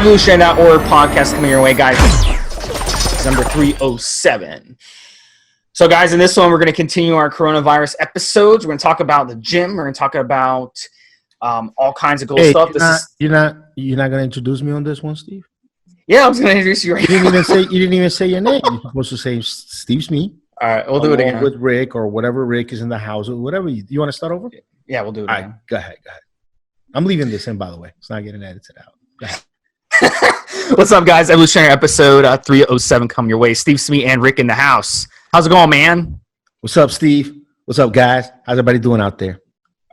Evolutionary.org podcast coming your way, guys. Number 307. So, guys, in this one, we're going to continue our coronavirus episodes. We're going to talk about the gym. We're going to talk about all kinds of cool stuff. You're not going to introduce me on this one, Steve? Yeah, I was going to introduce you right now. You didn't even say your name. You're supposed to say Stevesmi. All right, we'll do it again. With Rick or whatever Rick is in the house or whatever. You want to start over? Yeah, we'll do it all again. Right, go ahead. I'm leaving this in, by the way. It's not getting edited out. Go ahead. What's up, guys? Evolutionary episode 307 come your way. Stevesmi and Rick in the house. How's it going, man? What's up, Steve? What's up, guys? How's everybody doing out there?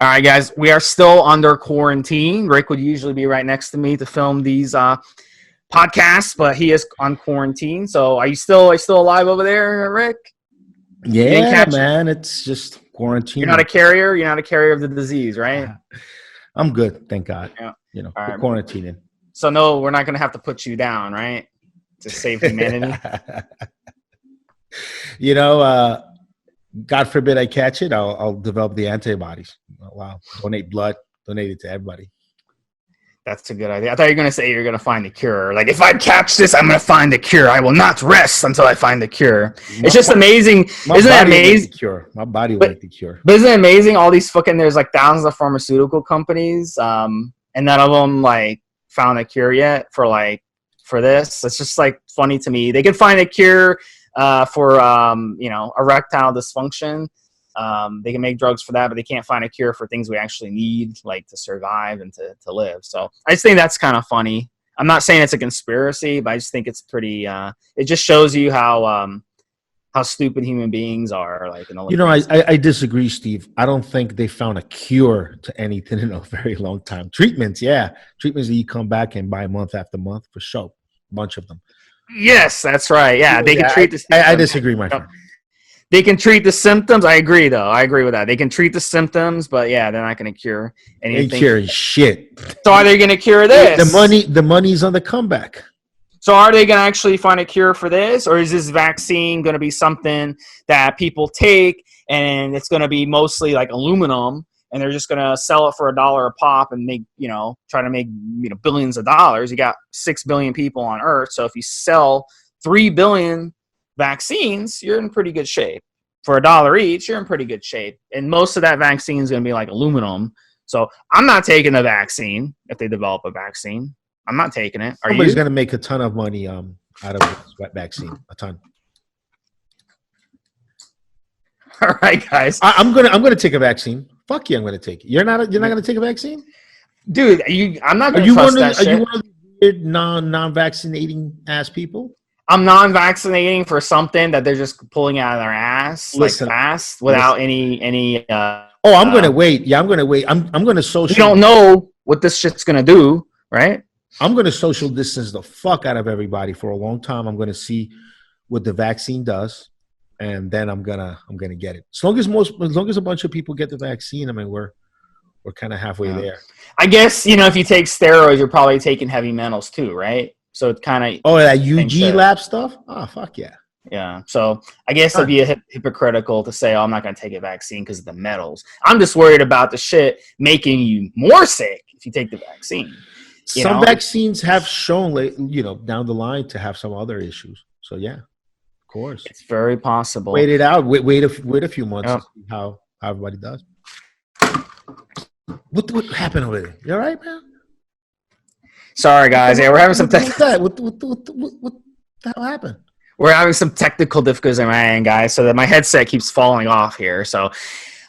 All right, guys. We are still under quarantine. Rick would usually be right next to me to film these podcasts, but he is on quarantine. So are you still alive over there, Rick? Yeah, man. It's just quarantine. You're not a carrier? You're not a carrier of the disease, right? I'm good, thank God. Yeah. You know, right, quarantining. So no, we're not going to have to put you down, right? To save humanity. You know, God forbid I catch it, I'll develop the antibodies. Wow. Donate blood, donate it to everybody. That's a good idea. I thought you were going to say you're going to find the cure. Like, if I catch this, I'm going to find the cure. I will not rest until I find the cure. It's just amazing. Isn't it amazing? My body will make the cure. But isn't it amazing? All these there's like thousands of pharmaceutical companies, and none of them like found a cure yet for this. It's just like funny to me. They can find a cure for erectile dysfunction. They can make drugs for that, but they can't find a cure for things we actually need, like to survive and to live. So I just think that's kind of funny. I'm not saying it's a conspiracy, but I just think it's pretty. It just shows you how stupid human beings are. Like, I disagree, Steve. I don't think they found a cure to anything in a very long time. Treatments that you come back and buy month after month for sure. A bunch of them. Yes, that's right. Yeah, they can treat this. I disagree, my friend. They can treat the symptoms. I agree, though. I agree with that. They can treat the symptoms, but yeah, they're not going to cure anything. They curing shit. So are they going to cure this? The money's on the comeback. So are they going to actually find a cure for this, or is this vaccine going to be something that people take and it's going to be mostly like aluminum, and they're just going to sell it for $1 a pop and try to make billions of dollars? You got 6 billion people on Earth, so if you sell 3 billion vaccines, you're in pretty good shape. For $1 each, you're in pretty good shape. And most of that vaccine is going to be like aluminum. So I'm not taking the vaccine if they develop a vaccine. I'm not taking it. Somebody's going to make a ton of money out of this vaccine. A ton. All right, guys. I'm gonna take a vaccine. Fuck you, I'm gonna take it. You're not gonna take a vaccine, dude. I'm not gonna trust that shit. Are you one of the weird non-vaccinating ass people? I'm non-vaccinating for something that they're just pulling out of their ass, fast, without any. I'm gonna wait. Yeah, I'm gonna wait. I'm gonna social. You don't know what this shit's gonna do, right? I'm gonna social distance the fuck out of everybody for a long time. I'm gonna see what the vaccine does, and then I'm gonna get it. As long as a bunch of people get the vaccine, I mean, we're kind of halfway there. I guess if you take steroids, you're probably taking heavy metals too, right? So it's kind of that UG lab stuff. Oh, fuck yeah. Yeah. So I guess it'd be hypocritical to say, I'm not going to take a vaccine because of the metals. I'm just worried about the shit making you more sick if you take the vaccine. Some vaccines have shown, down the line to have some other issues. So yeah, of course, it's very possible. Wait it out. Wait a few months to see how everybody does. What happened over there? You all right, man? Sorry, guys. Yeah, we're having some. What the hell happened? We're having some technical difficulties on my end, guys. So that my headset keeps falling off here. So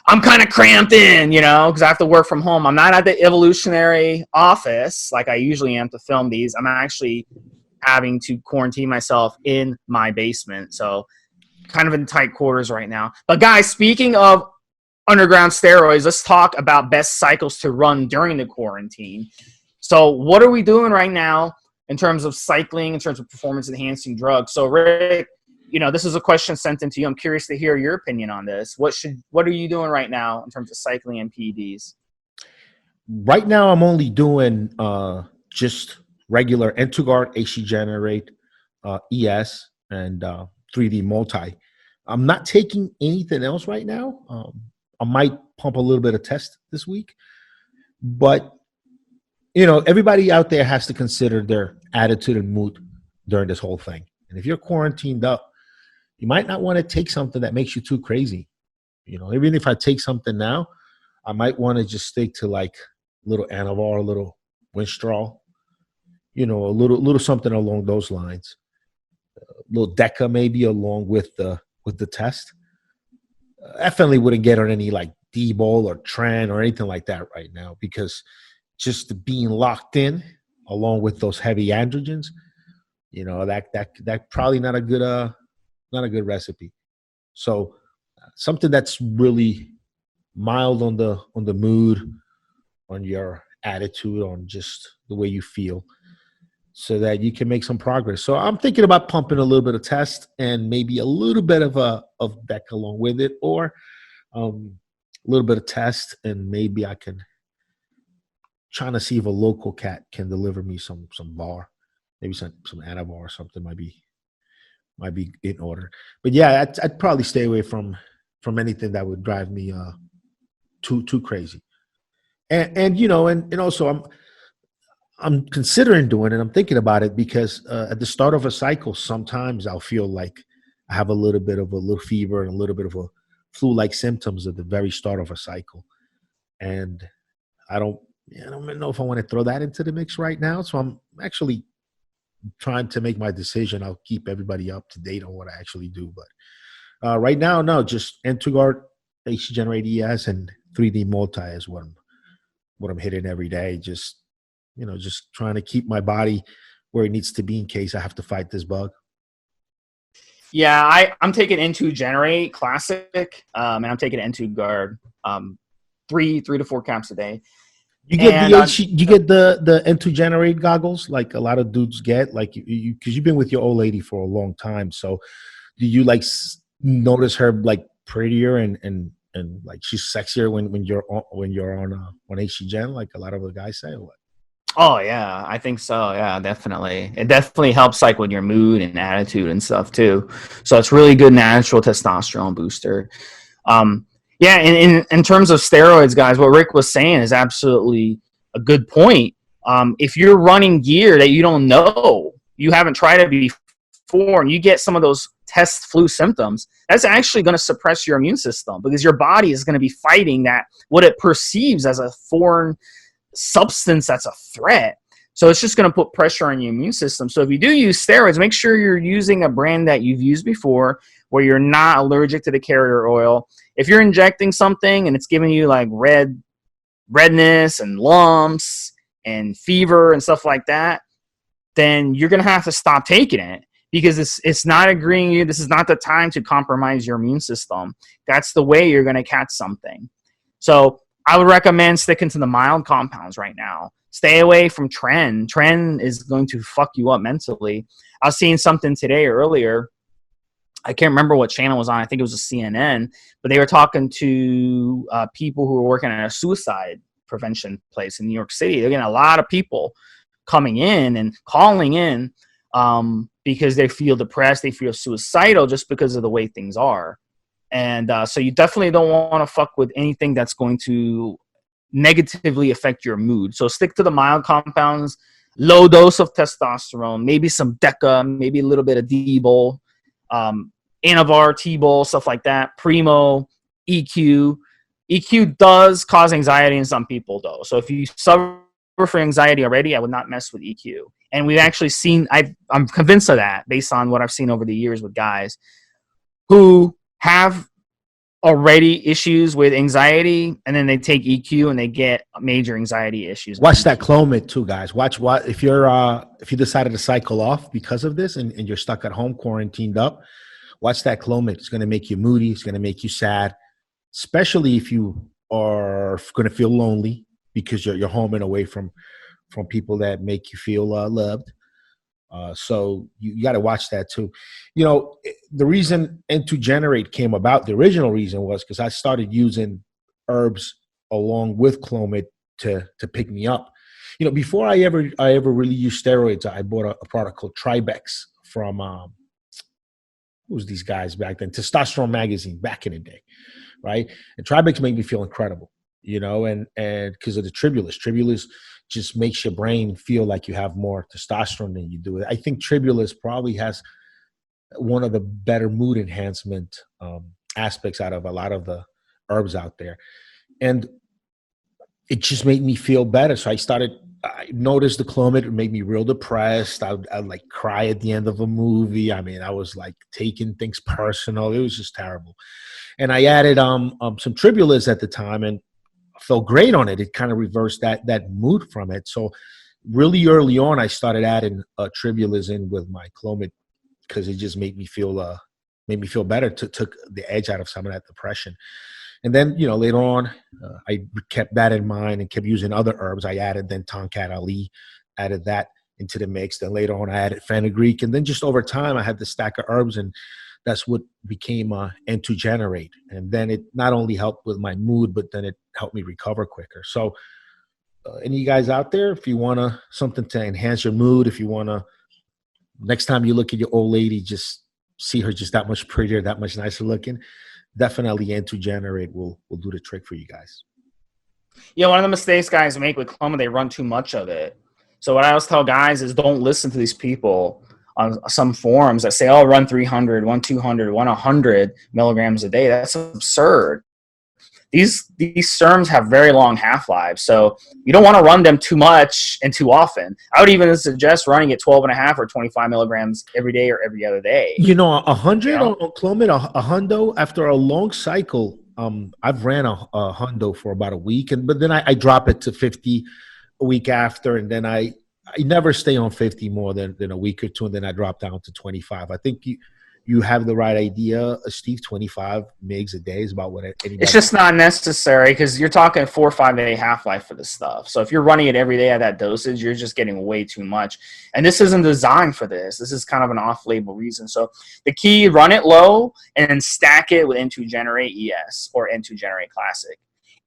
I'm kind of cramped in, because I have to work from home. I'm not at the Evolutionary office like I usually am to film these. I'm actually having to quarantine myself in my basement. So kind of in tight quarters right now. But guys, speaking of underground steroids, let's talk about best cycles to run during the quarantine. So what are we doing right now in terms of cycling, in terms of performance-enhancing drugs? So, Rick, this is a question sent in to you. I'm curious to hear your opinion on this. What are you doing right now in terms of cycling and PEDs? Right now, I'm only doing just regular N2Guard, AC Generate, ES, and 3D Multi. I'm not taking anything else right now. I might pump a little bit of test this week, but everybody out there has to consider their attitude and mood during this whole thing. And if you're quarantined up, you might not want to take something that makes you too crazy. Even if I take something now, I might want to just stick to like little Anavar, a little Winstrol, a little something along those lines. A little Deca maybe along with the test. Definitely wouldn't get on any like D-bol or Tren or anything like that right now, because just being locked in along with those heavy androgens, that probably not a good recipe. So something that's really mild on the mood, on your attitude, on just the way you feel, so that you can make some progress. So I'm thinking about pumping a little bit of test and maybe a little bit of deck along with it, or a little bit of test, and maybe I can trying to see if a local cat can deliver me some bar, maybe some Anavar or something might be in order. But yeah, I'd probably stay away from anything that would drive me too crazy. And also I'm considering doing it. I'm thinking about it because at the start of a cycle, sometimes I'll feel like I have a little bit of a little fever and a little bit of a flu-like symptoms at the very start of a cycle, and I don't know if I want to throw that into the mix right now. So I'm actually trying to make my decision. I'll keep everybody up to date on what I actually do, but right now, no, just N2Guard, AC Generate ES, and 3D Multi is what I'm hitting every day. Just trying to keep my body where it needs to be in case I have to fight this bug. Yeah, I'm taking N2 Generate Classic, and I'm taking N2Guard, 3 to 4 caps a day. You get you get the N2 Generate goggles like a lot of dudes get, like you because you've been with your old lady for a long time. So do you like notice her like prettier and like she's sexier when you're on AC Gen, like a lot of the guys say, or what? Oh yeah, I think so. Yeah, definitely. It definitely helps like with your mood and attitude and stuff too. So it's really good natural testosterone booster. Yeah, in terms of steroids, guys, what Rick was saying is absolutely a good point. If you're running gear that you don't know, you haven't tried it before, and you get some of those test flu symptoms, that's actually going to suppress your immune system, because your body is going to be fighting that, what it perceives as a foreign substance that's a threat. So it's just going to put pressure on your immune system. So if you do use steroids, make sure you're using a brand that you've used before, where you're not allergic to the carrier oil. If you're injecting something and it's giving you like redness and lumps and fever and stuff like that, then you're going to have to stop taking it, because it's not agreeing you. This is not the time to compromise your immune system. That's the way you're going to catch something. So I would recommend sticking to the mild compounds right now. Stay away from Tren. Tren is going to fuck you up mentally. I was seeing something today earlier. I can't remember what channel it was on. I think it was a CNN, but they were talking to people who were working at a suicide prevention place in New York City. They're getting a lot of people coming in and calling in because they feel depressed, they feel suicidal just because of the way things are. And so you definitely don't want to fuck with anything that's going to negatively affect your mood. So stick to the mild compounds, low dose of testosterone, maybe some Deca, maybe a little bit of D-bol, Anavar, T-bol, stuff like that, Primo, EQ. EQ does cause anxiety in some people, though. So if you suffer from anxiety already, I would not mess with EQ. And we've actually seen, I'm convinced of that based on what I've seen over the years with guys who have already issues with anxiety, and then they take EQ and they get major anxiety issues. Watch that Clomid too, guys. Watch what if you decided to cycle off because of this and you're stuck at home quarantined up. Watch that Clomid. It's going to make you moody. It's going to make you sad, especially if you are going to feel lonely because you're home and away from people that make you feel loved. So you got to watch that too. The reason N2 Generate came about, the original reason was because I started using herbs along with Clomid to pick me up. Before I ever really used steroids, I bought a product called Tribex from who was these guys back then? Testosterone Magazine back in the day, right? And Tribex made me feel incredible, and because of the Tribulus. Tribulus just makes your brain feel like you have more testosterone than you do. I think Tribulus probably has one of the better mood enhancement aspects out of a lot of the herbs out there. And it just made me feel better. So I noticed the Clomid. It made me real depressed. I'd like cry at the end of a movie. I mean, I was like taking things personal. It was just terrible. And I added some Tribulus at the time and felt great on it. It kind of reversed that mood from it. So really early on, I started adding Tribulus in with my Clomid because it just made me feel better. Took the edge out of some of that depression. And then, later on, I kept that in mind and kept using other herbs. I added then Tonkat Ali, added that into the mix. Then later on, I added fenugreek. And then just over time, I had this stack of herbs, and that's what became N2 Generate. And then it not only helped with my mood, but then it helped me recover quicker. So any of you guys out there, if you want something to enhance your mood, if you want to, next time you look at your old lady, just see her just that much prettier, that much nicer looking, definitely N2 Generate will do the trick for you guys. Yeah, one of the mistakes guys make with Clomid, they run too much of it. So what I always tell guys is don't listen to these people on some forums that say, oh, run 300, 200, 100 milligrams a day. That's absurd. These serums have very long half-lives, so you don't want to run them too much and too often. I would even suggest running it 12.5 or 25 milligrams every day or every other day. 100 on Clomid, a hundo, after a long cycle, I've ran a hundo for about a week, but then I drop it to 50 a week after, and then I never stay on 50 more than a week or two, and then I drop down to 25. I think you have the right idea, Steve. 25 mgs a day is about what anybody. It's just not necessary because you're talking 4 or 5 day half-life for this stuff. So if you're running it every day at that dosage, you're just getting way too much. And this isn't designed for this. This is kind of an off-label reason. So the key, run it low and then stack it with N2 Generate ES or N2 Generate Classic.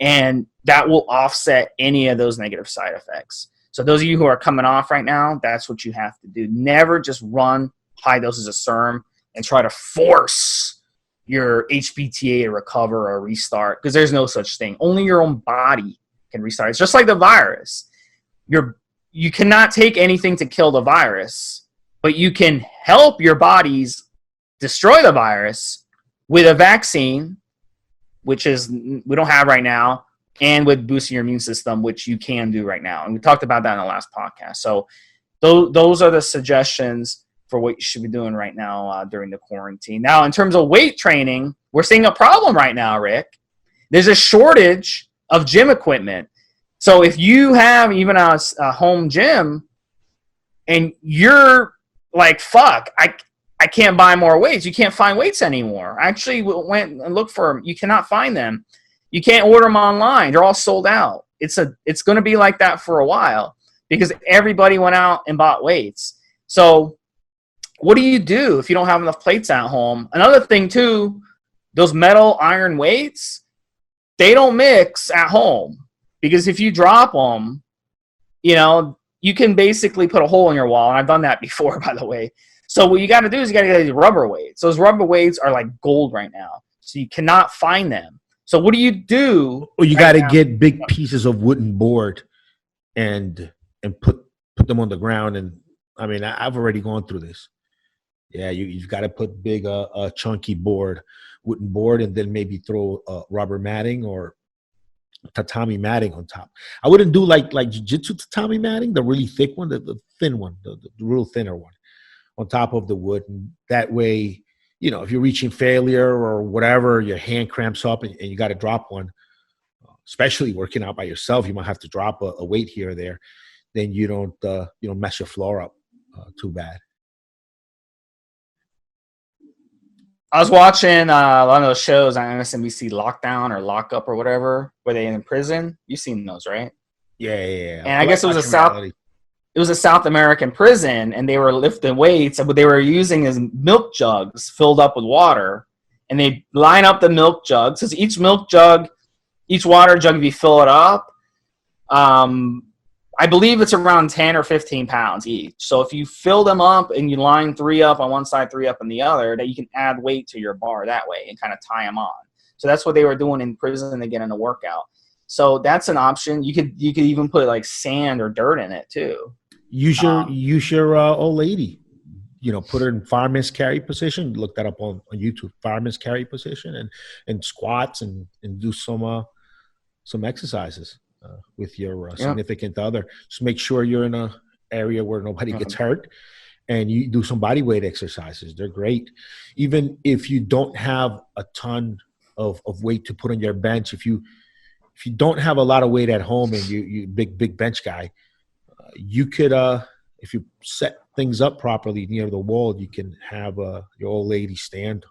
And that will offset any of those negative side effects. So those of you who are coming off right now, that's what you have to do. Never just run high doses of serum and try to force your HPTA to recover or restart, because there's no such thing. Only your own body can restart. It's just like the virus. You cannot take anything to kill the virus, but you can help your bodies destroy the virus with a vaccine, which is we don't have right now, and with boosting your immune system, which you can do right now. And we talked about that in the last podcast. So those are the suggestions for what you should be doing right now during the quarantine. Now, in terms of weight training, we're seeing a problem right now, Rick. There's a shortage of gym equipment. So if you have even a home gym and you're like, fuck, I can't buy more weights. You can't find weights anymore. I actually went and looked for them. You cannot find them. You can't order them online. They're all sold out. It's going to be like that for a while because everybody went out and bought weights. So what do you do if you don't have enough plates at home? Another thing, too, those metal iron weights, they don't mix at home because if you drop them, you can basically put a hole in your wall. And I've done that before, by the way. So what you got to do is you got to get these rubber weights. Those rubber weights are like gold right now. So you cannot find them. So what do you do? Well, you got to get big pieces of wooden board and put them on the ground. And I mean, I've already gone through this. Yeah, you've got to put big, chunky wooden board, and then maybe throw rubber matting or tatami matting on top. I wouldn't do like jiu-jitsu tatami matting, the really thick one, the thin one, the real thinner one, on top of the wood. And that way, if you're reaching failure or whatever, your hand cramps up and you got to drop one, especially working out by yourself, you might have to drop a weight here or there. Then you don't mess your floor up too bad. I was watching a lot of those shows on MSNBC, Lockdown or Lockup or whatever, where they in prison. You've seen those, right? Yeah. And I guess it was a South American prison, and they were lifting weights, but they were using as milk jugs filled up with water, and they line up the milk jugs. So each water jug, if you fill it up, I believe it's around 10 or 15 pounds each. So if you fill them up and you line 3 up on one side, 3 up on the other, that you can add weight to your bar that way and kind of tie them on. So that's what they were doing in prison to get in a workout. So that's an option. You could even put like sand or dirt in it too. Use your old lady. Put her in fireman's carry position. Look that up on YouTube. Fireman's carry position and squats and do some exercises with your Yeah. significant other. Just make sure you're in a area where nobody Yeah. gets hurt, and you do some body weight exercises. They're great. Even if you don't have a ton of weight to put on your bench, if you don't have a lot of weight at home and you big bench guy, you could if you set things up properly near the wall, you can have your old lady stand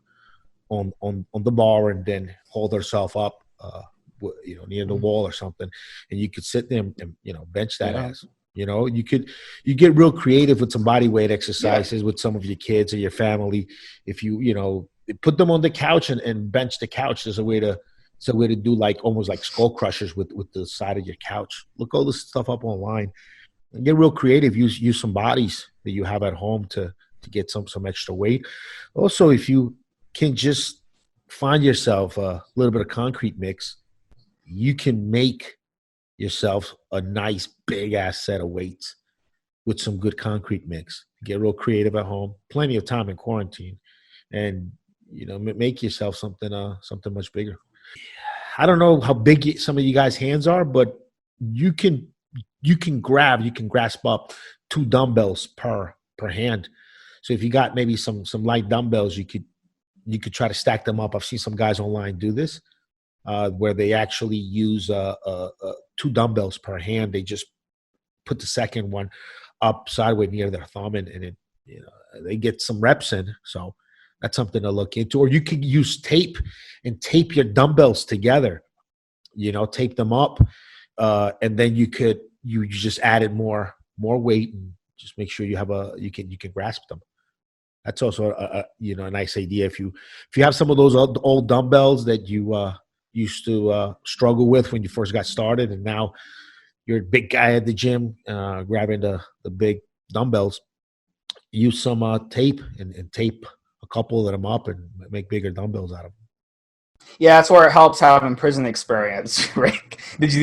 on the bar and then hold herself up near the wall or something, and you could sit there and bench that ass. You get real creative with some body weight exercises with some of your kids or your family. If you put them on the couch and bench the couch, there's a way to do like almost like skull crushers with the side of your couch. Look all this stuff up online and get real creative. Use some bodies that you have at home to get some extra weight. Also, if you can just find yourself a little bit of concrete mix, you can make yourself a nice big ass set of weights with some good concrete mix. Get real creative at home. Plenty of time in quarantine, and make yourself something much bigger. I don't know how big some of you guys' hands are, but you can grasp up 2 dumbbells per hand. So if you got maybe some light dumbbells, you could try to stack them up. I've seen some guys online do this, where they actually use 2 dumbbells per hand. They just put the second one up sideways near their thumb, and it, they get some reps in. So that's something to look into. Or you could use tape and tape your dumbbells together. Tape them up, and then you just added more weight and just make sure you can grasp them. That's also a nice idea. If you have some of those old dumbbells that you used to struggle with when you first got started, and now you're a big guy at the gym grabbing the big dumbbells, use some tape and tape a couple of them up and make bigger dumbbells out of them. Yeah, that's where it helps having prison experience, Rick. Did you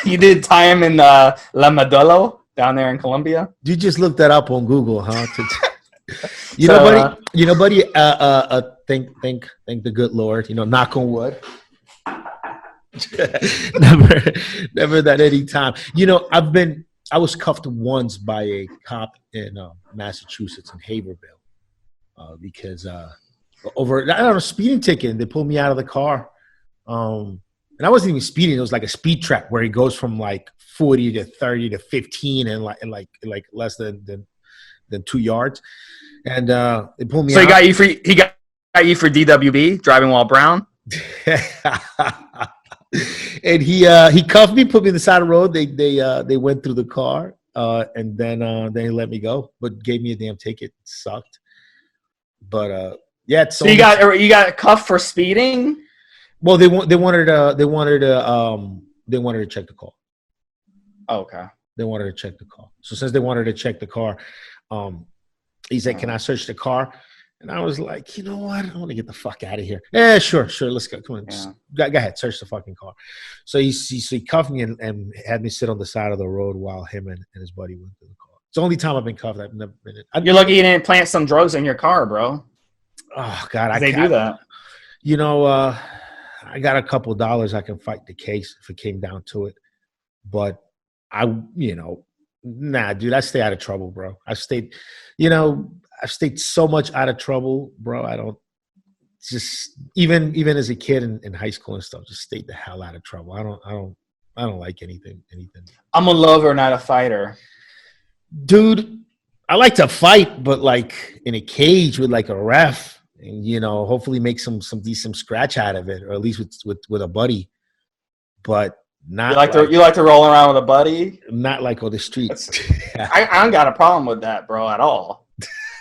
you did time in La Modelo down there in Colombia? You just looked that up on Google, huh? Buddy, thank the good Lord, knock on wood. never that any time. I was cuffed once by a cop in Massachusetts in Haverhill because over a speeding ticket, and they pulled me out of the car. And I wasn't even speeding. It was like a speed trap where he goes from like 40 to 30 to 15 and like less than 2 yards. And they pulled me out. So he got you for DWB, driving while brown? And he cuffed me, put me on the side of the road. They went through the car, and then he let me go, but gave me a damn ticket. It sucked. But yeah. So you got cuffed for speeding? Well, they wanted to check the car. Oh, okay. They wanted to check the car. So since they wanted to check the car, he said, "Can I search the car?" And I was like, you know what? I want to get the fuck out of here. Yeah, sure. Let's go. Come on. Go ahead. Search the fucking car. So he cuffed me and had me sit on the side of the road while him and his buddy went to the car. It's the only time I've been cuffed. I've never been in. You're lucky you didn't plant some drugs in your car, bro. Oh, God. They do that. I got a couple of dollars. I can fight the case if it came down to it. But nah, dude, I stay out of trouble, bro. I've stayed so much out of trouble, bro. I don't just even as a kid in high school and stuff, just stayed the hell out of trouble. I don't like anything. I'm a lover, not a fighter. Dude, I like to fight, but like in a cage with like a ref, and hopefully make some decent scratch out of it, or at least with a buddy. But not you like to roll around with a buddy? Not like on the streets. I don't got a problem with that, bro, at all.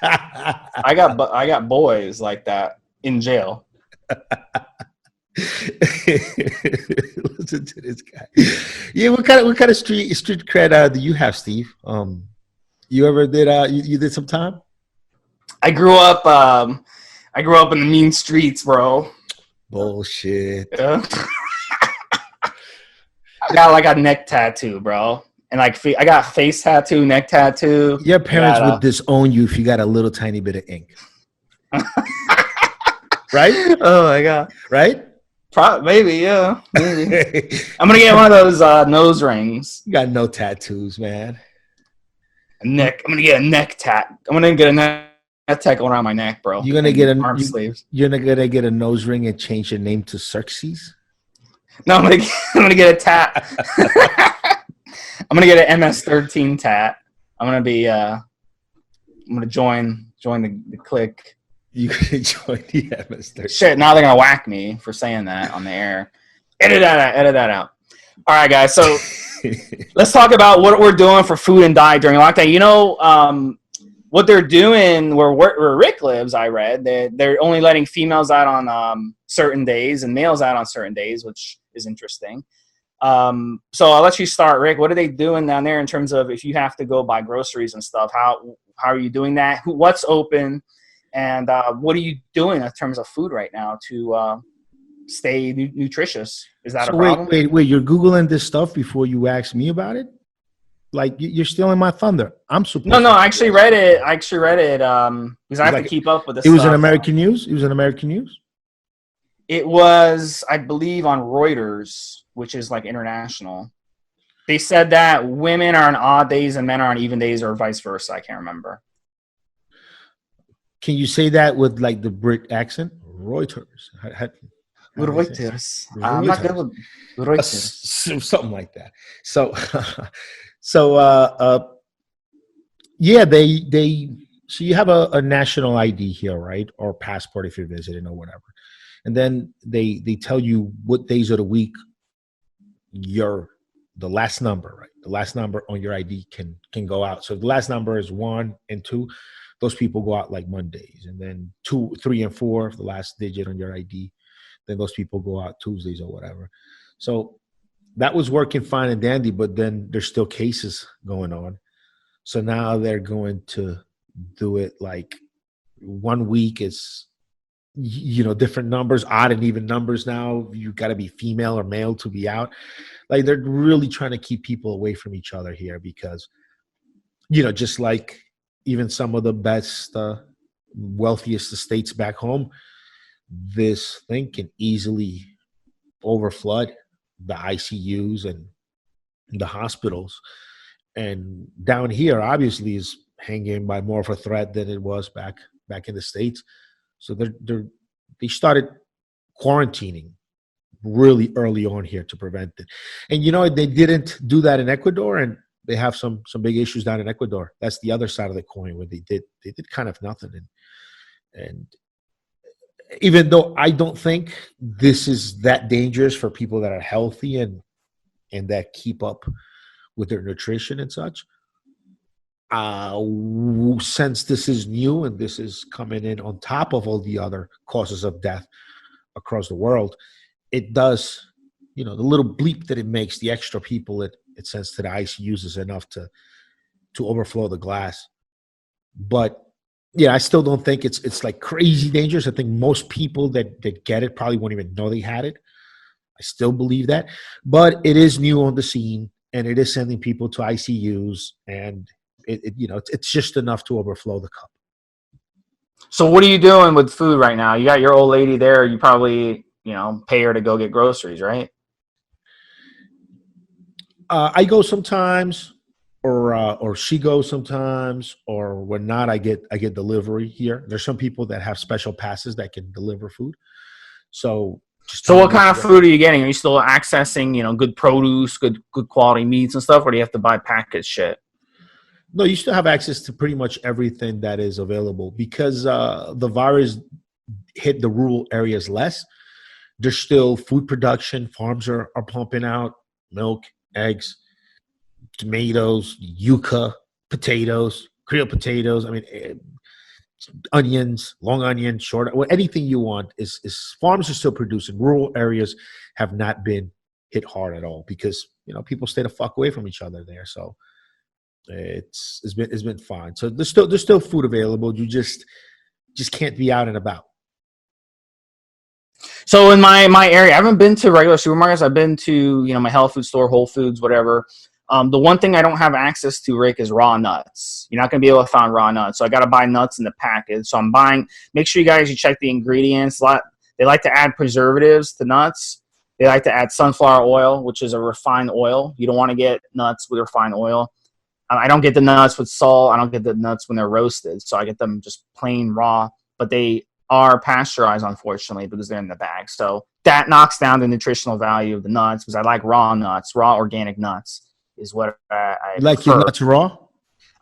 I got boys like that in jail. Listen to this guy. Yeah, what kind of street cred do you have, Steve? You ever did you did some time? I grew up in the mean streets, bro. Bullshit. Yeah. I got like a neck tattoo, bro, and like I got face tattoo, neck tattoo. Your I parents would got disown you if you got a little tiny bit of ink, a. right? Oh my god. Right? Maybe, yeah, maybe. You I'm gonna get one of those nose rings. got no tattoos, man. I'm gonna get a neck tat. I'm gonna get a neck tat going around my neck, bro, You're gonna get and a arm sleeves. you're gonna get a nose ring and change your name to Xerxes. No, I'm gonna get a tat. I'm gonna get an MS-13 tat. I'm gonna be. I'm gonna join the clique. You can join the MS-13. Shit, now they're gonna whack me for saying that on the air. Edit that out. Edit that out. All right, guys. So let's talk about what we're doing for food and diet during lockdown. You know, what they're doing where Rick lives, I read that they're only letting females out on certain days and males out on certain days, which is interesting. So I'll let you start, Rick. What are they doing down there in terms of if you have to go buy groceries and stuff? How are you doing that? What's open, and what are you doing in terms of food right now to stay nutritious? Is that So a problem? wait. You're Googling this stuff before you ask me about it? Like you're stealing my thunder. I'm supposed No, to. I actually read it. Because I have to keep up with this It was stuff. in American news. It was in American news. It was, I believe, on Reuters, which is like international. They said that women are on odd days and men are on even days, or vice versa. I can't remember. Can you say that with like the Brit accent? Reuters. How do they say it? Reuters. I'm not good with Reuters. Something like that. So, so yeah, they so you have a national ID here, right, or passport if you're visiting or whatever, and then they tell you what days of the week the last number, right? The last number on your ID can go out. So if the last number is 1 and 2, those people go out like Mondays, and then 2, 3, and 4, the last digit on your ID, then those people go out Tuesdays or whatever. So that was working fine and dandy, but then there's still cases going on. So now they're going to do it like 1 week is, different numbers, odd and even numbers. Now you got to be female or male to be out. Like they're really trying to keep people away from each other here because, just like even some of the best, wealthiest estates back home, this thing can easily overflood the ICUs and the hospitals. And down here, obviously, is hanging by more of a threat than it was back in the States. So they started quarantining really early on here to prevent it. And they didn't do that in Ecuador, and they have some big issues down in Ecuador. That's the other side of the coin where they did kind of nothing. And even though I don't think this is that dangerous for people that are healthy and that keep up with their nutrition and such, since this is new and this is coming in on top of all the other causes of death across the world, it does, the little bleep that it makes, the extra people it sends to the ICUs is enough to overflow the glass. But yeah, I still don't think it's like crazy dangerous. I think most people that get it probably won't even know they had it. I still believe that, but it is new on the scene, and it is sending people to ICUs, and it's just enough to overflow the cup. So what are you doing with food right now? You got your old lady there. You probably, pay her to go get groceries, right? I go sometimes, or she goes sometimes, or when not, I get delivery here. There's some people that have special passes that can deliver food. So what kind of food are you getting? Are you still accessing, good produce, good quality meats and stuff, or do you have to buy packaged shit? No, you still have access to pretty much everything that is available because the virus hit the rural areas less. There's still food production. Farms are pumping out milk, eggs, tomatoes, yucca, potatoes, Creole potatoes. I mean, onions, long onion, short, anything you want is farms are still producing. Rural areas have not been hit hard at all because people stay the fuck away from each other there. So it's been fine. So there's still food available. You just can't be out and about. So in my area, I haven't been to regular supermarkets. I've been to, my health food store, Whole Foods, whatever. The one thing I don't have access to, Rick, is raw nuts. You're not going to be able to find raw nuts. So I got to buy nuts in the package. So I'm buying, make sure you check the ingredients. They like to add preservatives to nuts. They like to add sunflower oil, which is a refined oil. You don't want to get nuts with refined oil. I don't get the nuts with salt. I don't get the nuts when they're roasted. So I get them just plain raw, but they are pasteurized, unfortunately, because they're in the bag. So that knocks down the nutritional value of the nuts, because I like raw nuts. Raw organic nuts is what I You like prefer. your nuts raw?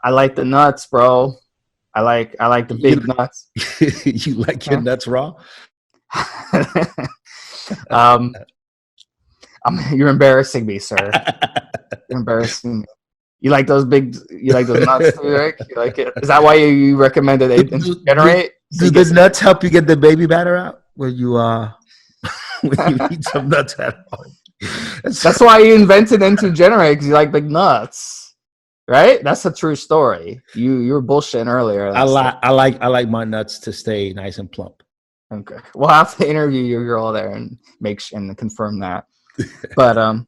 I like the nuts, bro. I like the big nuts. You like your nuts raw? You're embarrassing me, sir. You're embarrassing me. You like those nuts too, Rick? You like it? Is that why you recommended Generate? Do the nuts help you get the baby batter out when you when you eat some nuts at home? That's why you invented Generate, because you like big nuts, right? That's a true story. You were bullshitting earlier. I like my nuts to stay nice and plump. Okay, we'll have to interview your girl there and and confirm that. But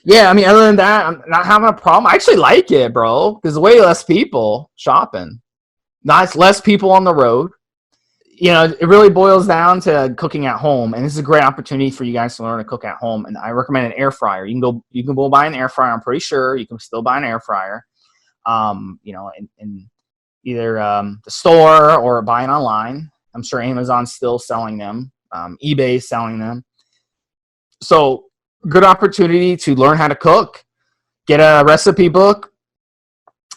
yeah, I mean, other than that, I'm not having a problem. I actually like it, bro, because way less people shopping. Not less people on the road. It really boils down to cooking at home, and this is a great opportunity for you guys to learn to cook at home. And I recommend an air fryer. You can go buy an air fryer. I'm pretty sure you can still buy an air fryer, in either the store or buying online. I'm sure Amazon's still selling them. eBay's selling them. So good opportunity to learn how to cook. Get a recipe book.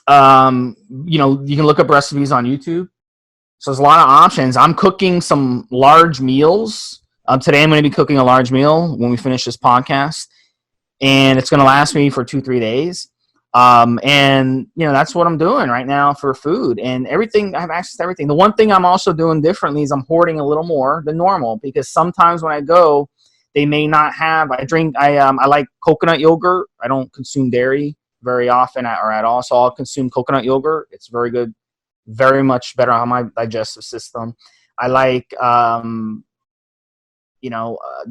You can look up recipes on YouTube. So there's a lot of options. I'm cooking some large meals. Today I'm going to be cooking a large meal when we finish this podcast, and it's going to last me for 2-3 days. And that's what I'm doing right now for food and everything. I have access to everything. The one thing I'm also doing differently is I'm hoarding a little more than normal, because sometimes when I go, they may not have. I like coconut yogurt. I don't consume dairy very often or at all, so I'll consume coconut yogurt. It's very good. Very much better on my digestive system. I like, the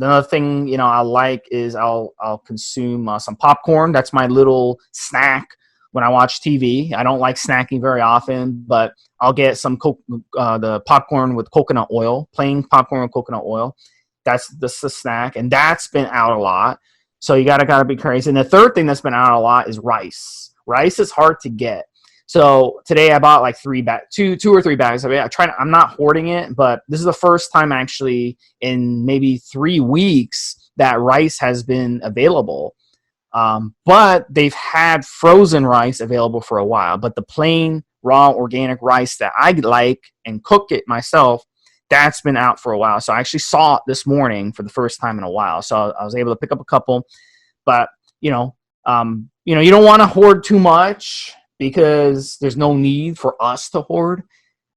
other thing, I like is I'll consume some popcorn. That's my little snack when I watch TV. I don't like snacking very often, but I'll get some the popcorn with coconut oil, plain popcorn with coconut oil. That's the snack, and that's been out a lot. So you gotta be crazy. And the third thing that's been out a lot is rice. Rice is hard to get. So today I bought like two or three bags of it. I'm not hoarding it, but this is the first time actually in maybe 3 weeks that rice has been available. But they've had frozen rice available for a while. But the plain raw organic rice that I like and cook it myself, that's been out for a while. So I actually saw it this morning for the first time in a while. So I was able to pick up a couple. But you don't want to hoard too much, because there's no need for us to hoard.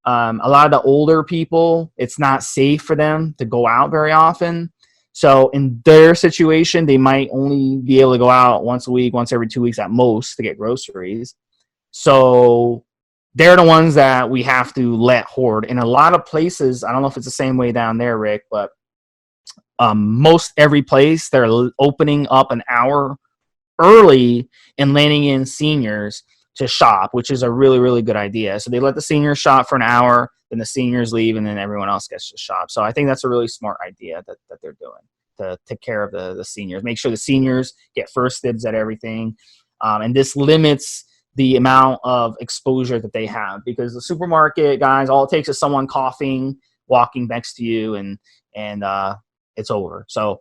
A lot of the older people, it's not safe for them to go out very often. So in their situation, they might only be able to go out once a week, once every 2 weeks at most to get groceries. So they're the ones that we have to let hoard. In a lot of places, I don't know if it's the same way down there, Rick, but most every place, they're opening up an hour early and letting in seniors to shop, which is a really, really good idea. So they let the seniors shop for an hour, then the seniors leave, and then everyone else gets to shop. So I think that's a really smart idea that they're doing to take care of the seniors. Make sure the seniors get first dibs at everything. And this limits the amount of exposure that they have, because the supermarket guys, all it takes is someone coughing, walking next to you, and it's over. So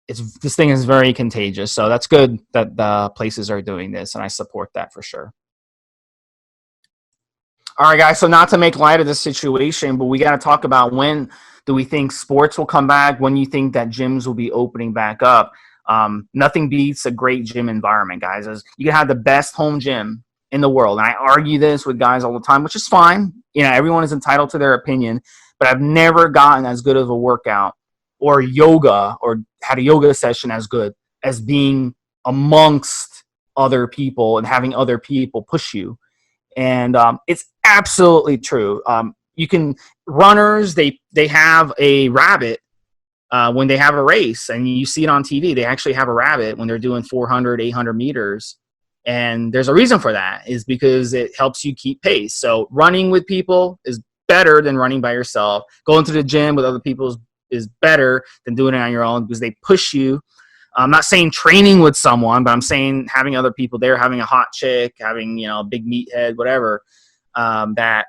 this thing is very contagious. So that's good that the places are doing this, and I support that for sure. All right, guys, so not to make light of the situation, but we got to talk about, when do we think sports will come back? When you think that gyms will be opening back up? Nothing beats a great gym environment, guys. You can have the best home gym in the world. And I argue this with guys all the time, which is fine. Everyone is entitled to their opinion, but I've never gotten as good of a workout or yoga or had a yoga session as good as being amongst other people and having other people push you. And it's absolutely true. Runners, they have a rabbit when they have a race, and you see it on TV, they actually have a rabbit when they're doing 400, 800 meters. And there's a reason for that, is because it helps you keep pace. So running with people is better than running by yourself. Going to the gym with other people is better than doing it on your own, because they push you. I'm not saying training with someone, but I'm saying having other people there, having a hot chick, having, a big meathead, whatever, that,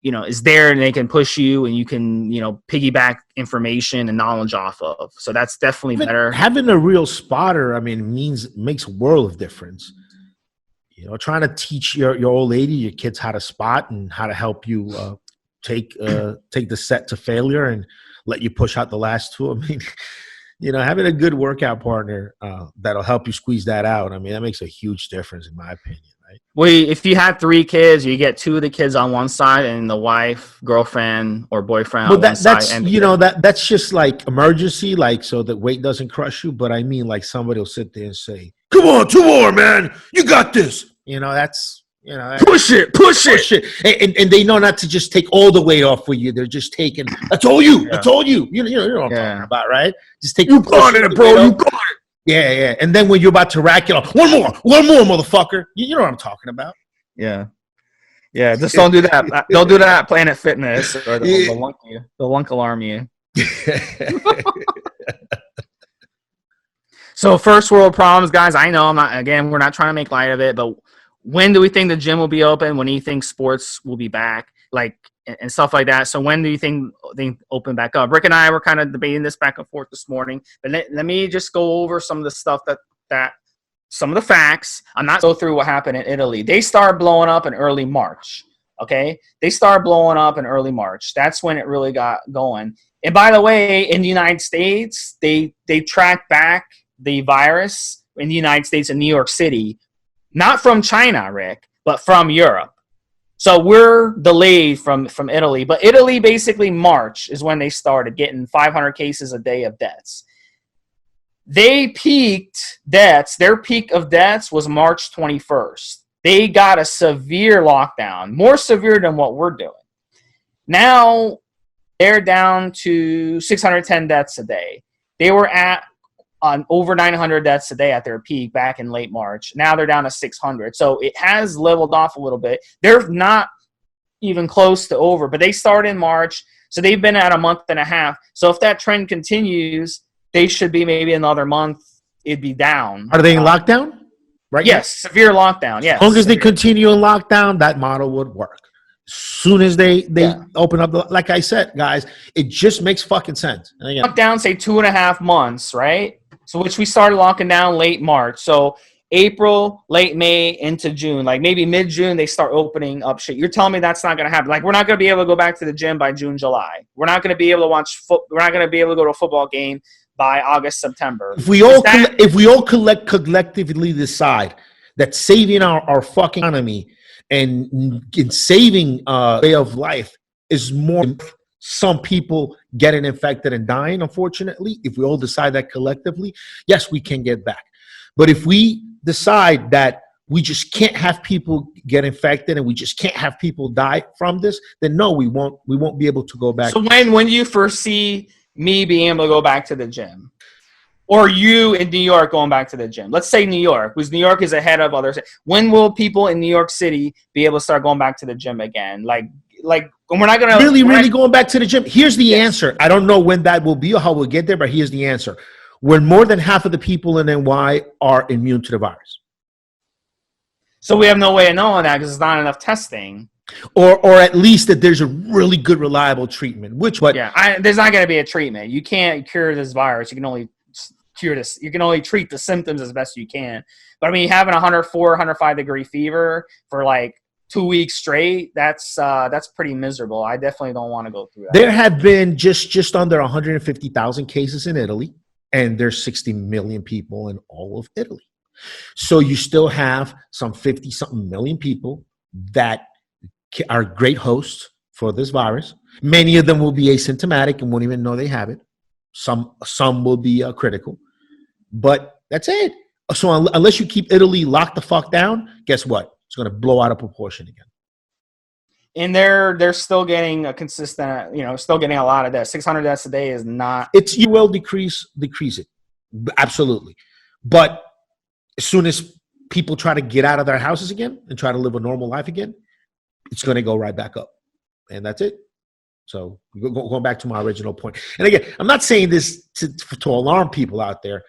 is there, and they can push you, and you can, piggyback information and knowledge off of. So that's definitely better. Having a real spotter, makes a world of difference. Trying to teach your old lady, your kids, how to spot and how to help you take the set to failure and let you push out the last two. Having a good workout partner that'll help you squeeze that out. That makes a huge difference, in my opinion. Right? Well, if you had 3 kids, you get 2 of the kids on one side and the wife, girlfriend, or boyfriend on one side. That's just like emergency, so that weight doesn't crush you. But somebody will sit there and say, "Come on, 2 more, man. You got this." Push it. And they know not to just take all the weight off for you. They're just taking, I told you. You know what I'm talking about, right? Just take, you got it, bro. You got it. Yeah. And then when you're about to rack it off, one more, motherfucker. You know what I'm talking about. Yeah. Just don't do that. Don't do that at Planet Fitness, or they'll lunk alarm you. So first world problems, guys. I know we're not trying to make light of it, but when do we think the gym will be open? When do you think sports will be back? And stuff like that. So when do you think they open back up? Rick and I were kind of debating this back and forth this morning. But let me just go over some of the stuff that some of the facts. I'm not going to go through what happened in Italy. They started blowing up in early March. Okay, they started blowing up in early March. That's when it really got going. And by the way, in the United States, they tracked back the virus in the United States in New York City, not from China, Rick, but from Europe. So we're delayed from Italy, but Italy basically March is when they started getting 500 cases a day of deaths. They peaked deaths. Their peak of deaths was March 21st. They got a severe lockdown, more severe than what we're doing. Now they're down to 610 deaths a day. They were on over 900 deaths a day at their peak back in late March. Now they're down to 600. So it has leveled off a little bit. They're not even close to over, but they started in March. So they've been at a month and a half. So if that trend continues, they should be maybe another month. It'd be down. Are they in lockdown? Right? Yes, severe lockdown. Yes. As long as they continue in lockdown, that model would work. As soon as they open up, like I said, guys, it just makes fucking sense. Lockdown, say 2.5 months, right? So which we started locking down late March. So April, late May into June, maybe mid-June, they start opening up shit. You're telling me that's not going to happen. We're not going to be able to go back to the gym by June, July. We're not going to be able to we're not going to be able to go to a football game by August, September. If we all collectively decide that saving our fucking economy and saving way of life is more some people getting infected and dying, unfortunately, if we all decide that collectively, yes, we can get back. But if we decide that we just can't have people get infected and we just can't have people die from this, then no, we won't be able to go back. So when do you foresee me being able to go back to the gym? Or you in New York going back to the gym? Let's say New York, because New York is ahead of others. When will people in New York City be able to start going back to the gym again? We're not going to really going back to the gym. Here's the answer. I don't know when that will be or how we'll get there, but here's the answer. When more than half of the people in NY are immune to the virus. So we have no way of knowing that because there's not enough testing. Or at least that there's a really good, reliable treatment. There's not going to be a treatment. You can't cure this virus. You can only cure this. You can only treat the symptoms as best you can. But having 104, 105 degree fever for 2 weeks straight, that's pretty miserable. I definitely don't want to go through that. There have been just under 150,000 cases in Italy, and there's 60 million people in all of Italy. So you still have some 50-something million people that are great hosts for this virus. Many of them will be asymptomatic and won't even know they have it. Some will be critical. But that's it. So unless you keep Italy locked the fuck down, guess what? It's going to blow out of proportion again. And they're still getting a consistent, still getting a lot of deaths. 600 deaths a day is not. You will decrease it, absolutely. But as soon as people try to get out of their houses again and try to live a normal life again, it's going to go right back up, and that's it. So going back to my original point, and again, I'm not saying this to alarm people out there.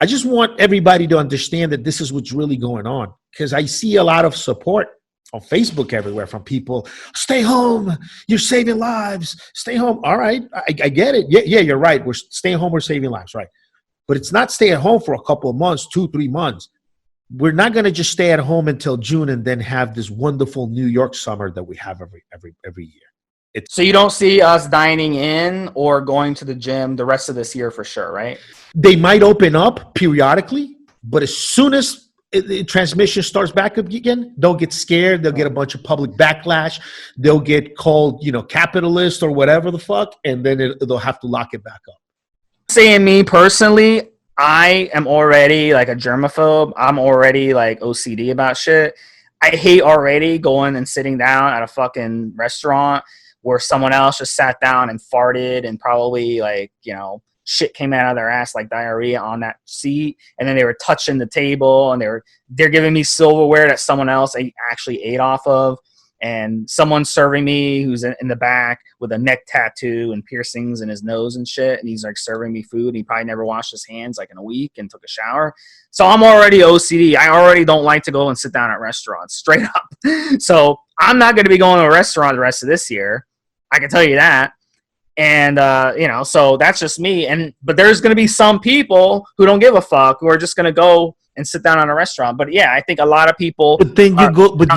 I just want everybody to understand that this is what's really going on, because I see a lot of support on Facebook everywhere from people. Stay home, you're saving lives. Stay home. All right, I get it. Yeah, you're right. We're staying home. We're saving lives, right? But it's not stay at home for a couple of months, 2-3 months. We're not going to just stay at home until June and then have this wonderful New York summer that we have every year. So you don't see us dining in or going to the gym the rest of this year for sure, right? They might open up periodically, but as soon as the transmission starts back up again, they'll get scared. They'll get a bunch of public backlash. They'll get called, capitalist or whatever the fuck, and then they'll have to lock it back up. Saying me personally, I am already like a germaphobe. I'm already like OCD about shit. I hate already going and sitting down at a fucking restaurant where someone else just sat down and farted and probably shit came out of their ass like diarrhea on that seat, and then they were touching the table and they're giving me silverware that someone else actually ate off of, and someone serving me who's in the back with a neck tattoo and piercings in his nose and shit, and he's like serving me food. He probably never washed his hands like in a week and took a shower. So I'm already OCD. I already don't like to go and sit down at restaurants, straight up. So I'm not going to be going to a restaurant the rest of this year. I can tell you that. And, so that's just me. But there's going to be some people who don't give a fuck, who are just going to go and sit down on a restaurant. But yeah, I think a lot of people. But then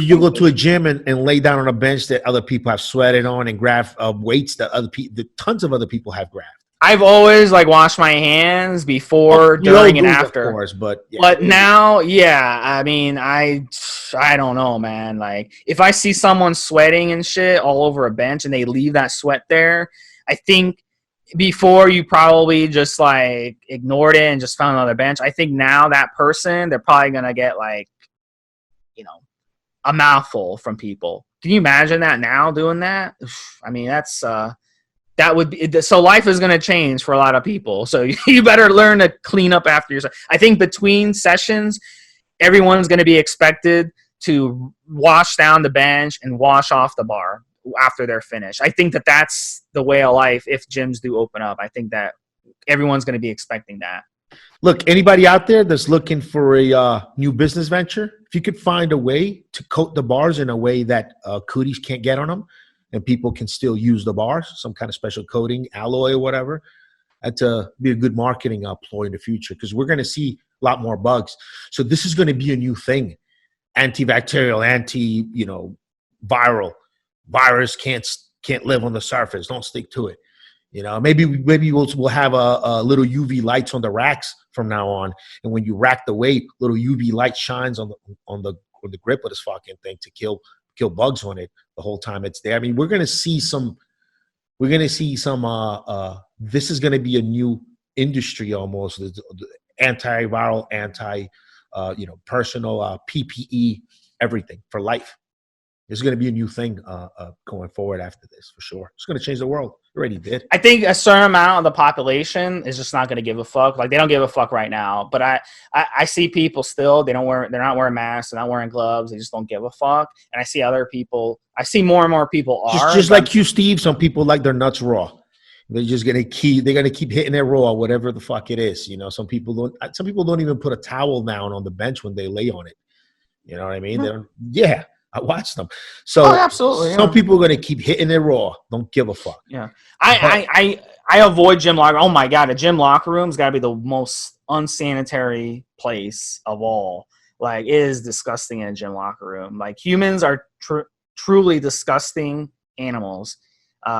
you go to a gym and lay down on a bench that other people have sweated on and grab weights that tons of other people have grabbed. I've always washed my hands before, during, and after. Of course, but now, yeah, I mean, I don't know, man. Like, if I see someone sweating and shit all over a bench and they leave that sweat there, I think before you probably just ignored it and just found another bench. I think now that person, they're probably gonna get a mouthful from people. Can you imagine that now doing that? I mean, that's that would be so. Life is gonna change for a lot of people. So you better learn to clean up after yourself. I think between sessions, everyone's gonna be expected to wash down the bench and wash off the bar after they're finished. I think that's the way of life if gyms do open up. I think that everyone's going to be expecting that. Look, anybody out there that's looking for a new business venture, if you could find a way to coat the bars in a way that cooties can't get on them and people can still use the bars, some kind of special coating, alloy or whatever, that'd be a good marketing ploy in the future, because we're going to see a lot more bugs. So this is going to be a new thing. Antibacterial, viral. Virus can't live on the surface. Don't stick to it. Maybe we'll have a little UV lights on the racks from now on, and when you rack the weight, little UV light shines on the grip of this fucking thing to kill bugs on it the whole time it's there. I mean, we're gonna see some. This is gonna be a new industry almost. The antiviral, personal PPE, everything for life. There's going to be a new thing going forward after this, for sure. It's going to change the world. It already did. I think a certain amount of the population is just not going to give a fuck. Like, they don't give a fuck right now. But I see people still. They're not wearing masks. They're not wearing gloves. They just don't give a fuck. And I see other people. I see more and more people are. Just like you, Steve. Some people like their nuts raw. They're just going to keep hitting their raw, whatever the fuck it is. Some people don't even put a towel down on the bench when they lay on it. You know what I mean? Yeah. I watched them. So absolutely. Some people are going to keep hitting it raw. Don't give a fuck. Yeah. I avoid gym locker. Oh my God. A gym locker room's got to be the most unsanitary place of all. Like, it is disgusting in a gym locker room. Like, humans are truly disgusting animals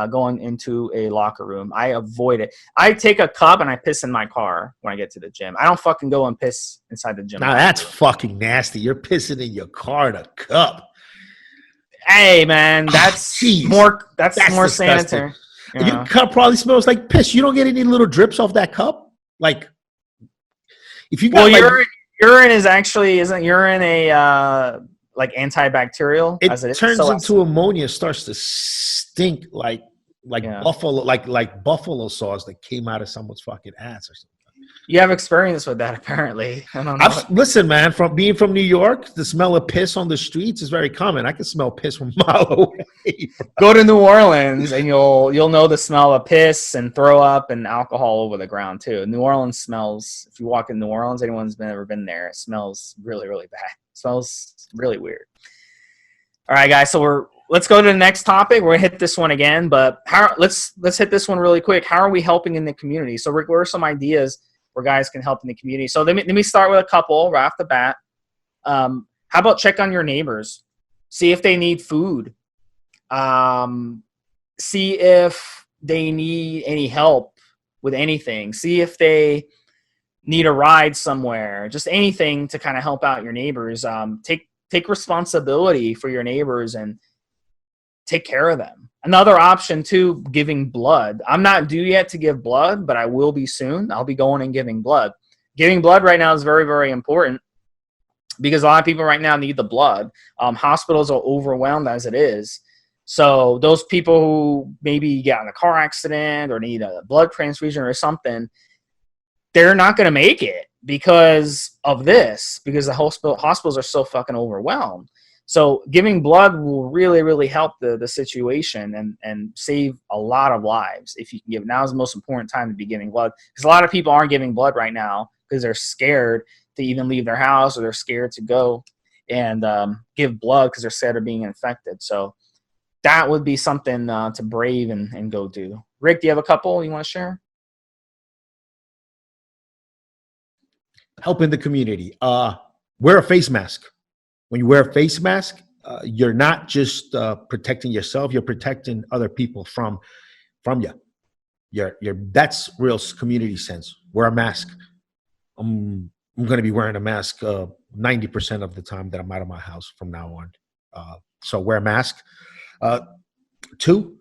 going into a locker room. I avoid it. I take a cup and I piss in my car when I get to the gym. I don't fucking go and piss inside the gym. Now that's fucking nasty. You're pissing in your car in a cup. Hey man, that's more sanitary. Your cup probably smells like piss. You don't get any little drips off that cup. Like, if you got urine is actually isn't urine a like antibacterial as It it is. turns So into ammonia, starts to stink like yeah. buffalo, like buffalo sauce that came out of someone's fucking ass or something. You have experience with that, apparently. I don't know. Listen, man, from being from New York, the smell of piss on the streets is very common. I can smell piss from a mile away. Go to New Orleans and you'll know the smell of piss and throw up and alcohol over the ground too. New Orleans smells. If you walk in New Orleans, anyone's ever been there, it smells really, really bad. It smells really weird. All right, guys. So let's go to the next topic. We're gonna hit this one again, but let's hit this one really quick. How are we helping in the community? So Rick, what are some ideas where guys can help in the community? So let me start with a couple right off the bat. How about check on your neighbors, see if they need food, see if they need any help with anything, see if they need a ride somewhere, just anything to kind of help out your neighbors. Take responsibility for your neighbors and take care of them. Another option too, giving blood. I'm not due yet to give blood, but I will be soon. I'll be going and giving blood. Giving blood right now is very, very important because a lot of people right now need the blood. Hospitals are overwhelmed as it is. So those people who maybe get in a car accident or need a blood transfusion or something, they're not going to make it because of this, because the hospitals are so fucking overwhelmed. So giving blood will really, really help the situation and save a lot of lives if you can give. Now is the most important time to be giving blood because a lot of people aren't giving blood right now because they're scared to even leave their house or they're scared to go and give blood because they're scared of being infected. So that would be something to brave and go do. Rick, do you have a couple you want to share? Help in the community. Wear a face mask. When you wear a face mask, you're not just protecting yourself; you're protecting other people from you. That's real community sense. Wear a mask. I'm going to be wearing a mask 90% of the time that I'm out of my house from now on. So wear a mask. Two,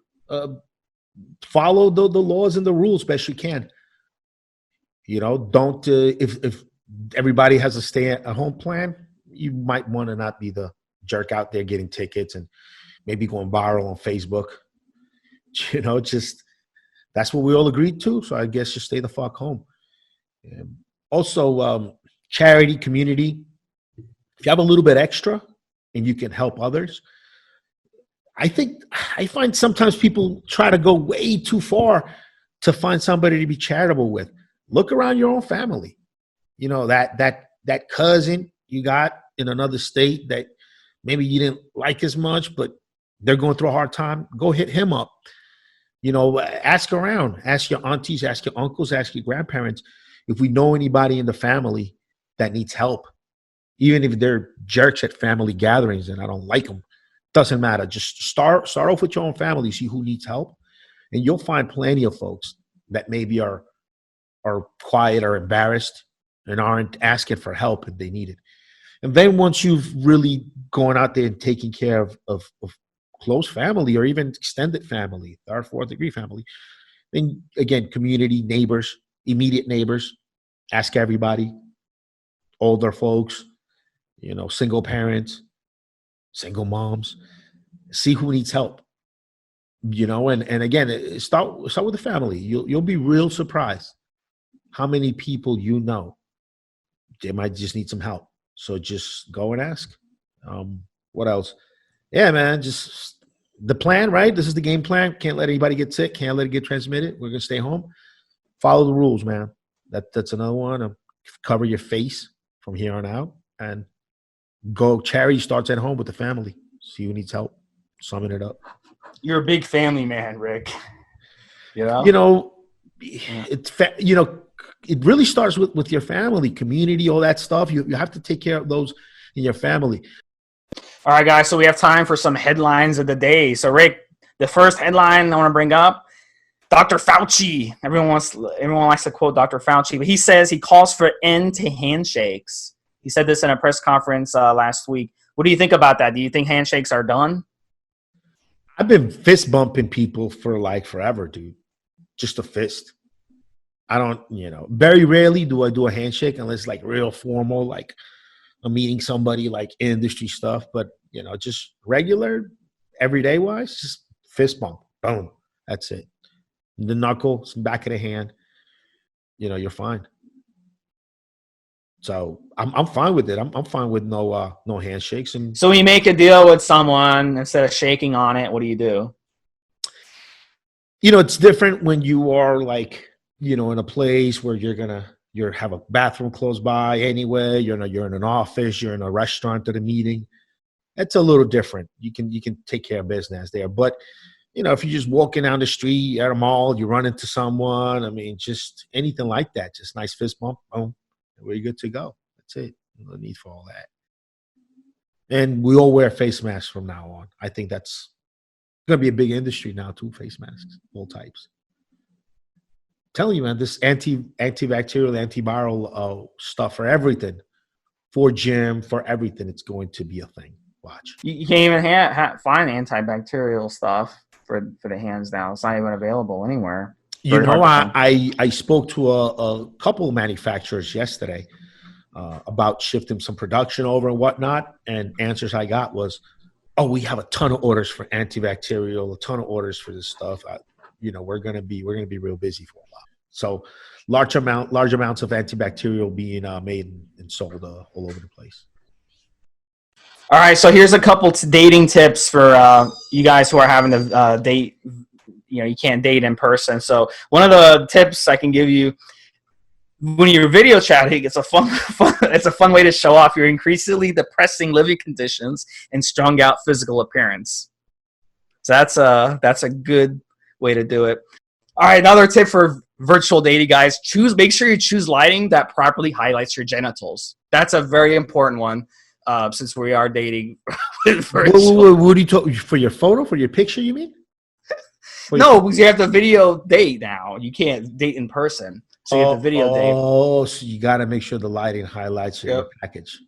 follow the laws and the rules best you can. You know, don't if everybody has a stay-at-home plan, you might want to not be the jerk out there getting tickets and maybe going viral on Facebook. You know, just that's what we all agreed to. So I guess just stay the fuck home. Also, charity, community. If you have a little bit extra and you can help others, I find sometimes people try to go way too far to find somebody to be charitable with. Look around your own family. You know, that cousin you got in another state that maybe you didn't like as much, but they're going through a hard time. Go hit him up. You know, ask around. Ask your aunties, ask your uncles, ask your grandparents if we know anybody in the family that needs help. Even if they're jerks at family gatherings and I don't like them, doesn't matter. Just start off with your own family, see who needs help, and you'll find plenty of folks that maybe are quiet or embarrassed and aren't asking for help if they need it. And then once you've really gone out there and taken care of close family or even extended family, third, fourth degree family, then again, community, neighbors, immediate neighbors, ask everybody, older folks, you know, single parents, single moms, see who needs help. You know, and again, start with the family. You'll be real surprised how many people you know they might just need some help. So just go and ask. What else? Yeah, man, just the plan, right? This is the game plan. Can't let anybody get sick. Can't let it get transmitted. We're gonna stay home. Follow the rules, man. That's another one. Cover your face from here on out, and go. Charity starts at home with the family. See who needs help. Summing it up. You're a big family man, Rick. You know, it really starts with your family, community, all that stuff. You have to take care of those in your family. All right, guys. So we have time for some headlines of the day. So Rick, the first headline I want to bring up: Dr. Fauci. Everyone likes to quote Dr. Fauci, but he says he calls for end to handshakes. He said this in a press conference last week. What do you think about that? Do you think handshakes are done? I've been fist bumping people for like forever, dude. Just a fist. I don't, very rarely do I do a handshake unless like real formal, like meeting somebody like industry stuff, but just regular, everyday wise, just fist bump, boom, that's it. The knuckle, some back of the hand, you're fine. So I'm fine with it. I'm fine with no handshakes. And so when you make a deal with someone, instead of shaking on it, what do you do? It's different when you are like, in a place where you have a bathroom close by anyway. You're in an office, you're in a restaurant at a meeting. It's a little different. You can take care of business there. But if you're just walking down the street at a mall, you run into someone. I mean, just anything like that. Just nice fist bump, boom, we're good to go. That's it. No need for all that. And we all wear face masks from now on. I think that's going to be a big industry now too. Face masks, all types. Telling you, man, this antibacterial, antiviral stuff for everything, for gym, for everything, it's going to be a thing. Watch. You can't even find antibacterial stuff for the hands now. It's not even available anywhere. I spoke to a couple of manufacturers yesterday about shifting some production over and whatnot, and answers I got was, "Oh, we have a ton of orders for antibacterial, a ton of orders for this stuff. We're gonna be real busy for a while." So large amounts of antibacterial being made and sold all over the place. All right, so here's a couple dating tips for you guys who are having to date. You can't date in person. So one of the tips I can give you when you're video chatting, it's a fun way to show off your increasingly depressing living conditions and strung out physical appearance. So that's a good way to do it. All right, another tip for virtual dating, guys: make sure you choose lighting that properly highlights your genitals. That's a very important one. Since we are dating. What are you talking for? Your photo, for your picture, you mean? No, because you have to video date now. You can't date in person, so you have to video date. Oh, so you got to make sure the lighting highlights your package.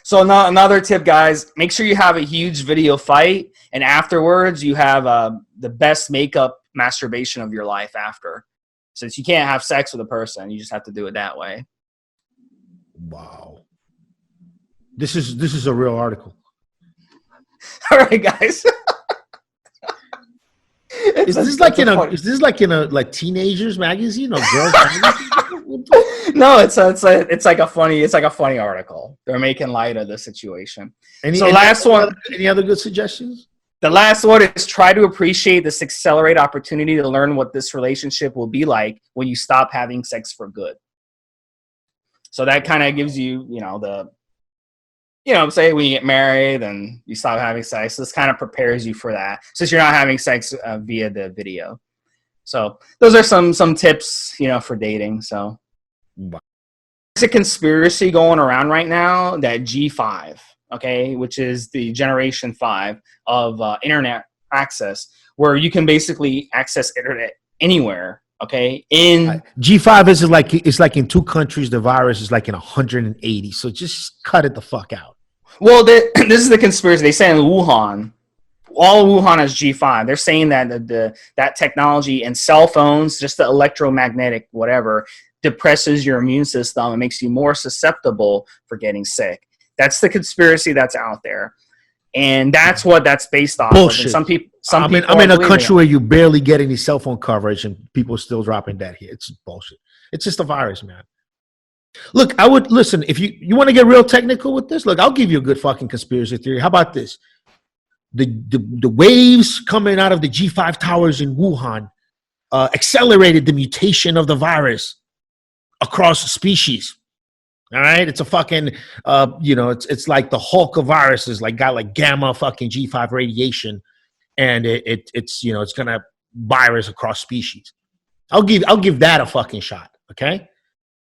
So another tip, guys: make sure you have a huge video fight, and afterwards you have the best makeup masturbation of your life after. Since you can't have sex with a person, you just have to do it that way. Wow. This is a real article. All right, guys. Is this like in a teenagers magazine or girls magazine? No, it's like a funny article. They're making light of the situation. Any other good suggestions? The last one is try to appreciate this accelerate opportunity to learn what this relationship will be like when you stop having sex for good. So that kind of gives you, say when you get married and you stop having sex, this kind of prepares you for that, since you're not having sex via the video. So those are some tips, for dating. So there's a conspiracy going around right now that G5, okay, which is the generation 5 of internet access, where you can basically access internet anywhere. Okay, in G5 it's like in 2 countries the virus is like in 180. So just cut it the fuck out. Well, this is the conspiracy. They say in Wuhan, all of Wuhan is G5. They're saying that that technology and cell phones, just the electromagnetic whatever, depresses your immune system and makes you more susceptible for getting sick. That's the conspiracy that's out there, and that's what that's based off. Bullshit. Of. And I'm in a country where you barely get any cell phone coverage, and people are still dropping dead here. It's bullshit. It's just a virus, man. Look, I would listen if you want to get real technical with this. Look, I'll give you a good fucking conspiracy theory. How about this? The waves coming out of the G5 towers in Wuhan accelerated the mutation of the virus across species. All right, it's a fucking it's like the Hulk of viruses, got like gamma fucking G5 radiation, and it's gonna virus across species. I'll give that a fucking shot, okay?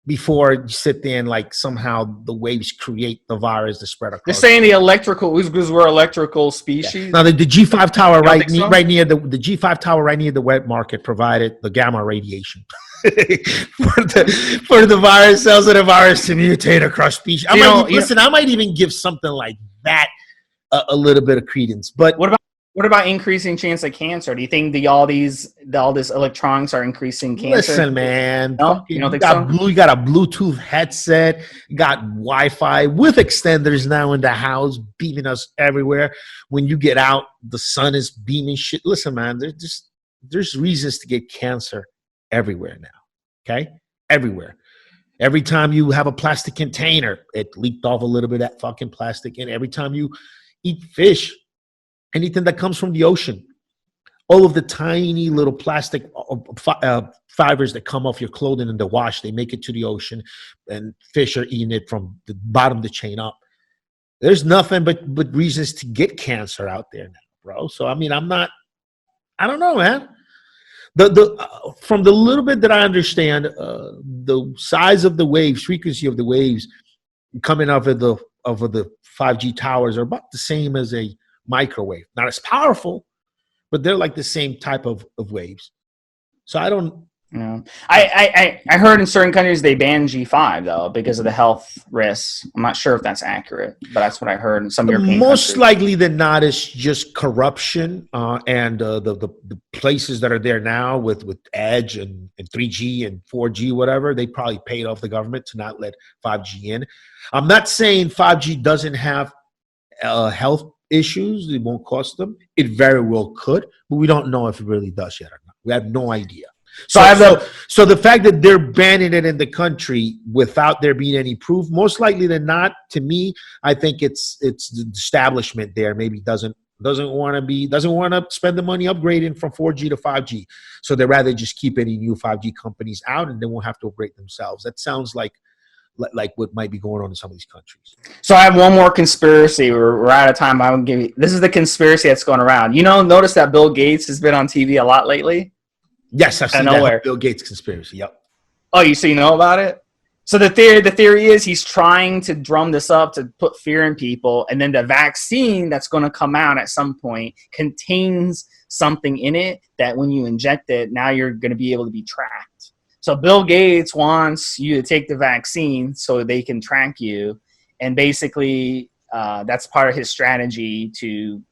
Before you sit there and somehow the waves create the virus to spread across. They're saying the electrical, because we're electrical species. Yeah. Now the G5 tower right near the G5 tower right near the wet market provided the gamma radiation for the virus cells of the virus to mutate across species. I might even give something like that a little bit of credence. But what about What about increasing chance of cancer? Do you think all this electronics are increasing cancer? Listen, man, No, you fucking, don't think so? you got a Bluetooth headset, you got Wi-Fi with extenders now in the house, beaming us everywhere. When you get out, the sun is beaming shit. Listen, man, there's reasons to get cancer everywhere now. Okay, everywhere. Every time you have a plastic container, it leaked off a little bit of that fucking plastic. And every time you eat fish, anything that comes from the ocean, all of the tiny little plastic fibers that come off your clothing in the wash, they make it to the ocean, and fish are eating it from the bottom of the chain up. There's nothing but reasons to get cancer out there now, bro. So I mean, I don't know, man. From the little bit that I understand, the size of the waves, frequency of the waves coming off of the 5G towers are about the same as a microwave. Not as powerful, but they're like the same type of waves. So I don't. Yeah. I heard in certain countries they ban G5 though because of the health risks. I'm not sure if that's accurate, but that's what I heard in some European Most countries. likely than not, it's just corruption and the places that are there now with Edge and 3G and 4G, whatever. They probably paid off the government to not let 5G in. I'm not saying 5G doesn't have health issues. It won't cost them. It very well could, but we don't know if it really does yet or not. We have no idea. So the fact that they're banning it in the country without there being any proof, most likely than not, to me, I think it's the establishment there maybe doesn't want to spend the money upgrading from 4G to 5G. So they'd rather just keep any new 5G companies out and they won't have to upgrade themselves. That sounds like what might be going on in some of these countries. So I have one more conspiracy. We're out of time. I will give you. This is the conspiracy that's going around. Notice that Bill Gates has been on TV a lot lately. Yes, I've seen that Bill Gates conspiracy. Yep. Oh, so you know about it? So the theory is he's trying to drum this up to put fear in people, and then the vaccine that's going to come out at some point contains something in it that when you inject it, now you're going to be able to be tracked. So Bill Gates wants you to take the vaccine so they can track you, and basically that's part of his strategy to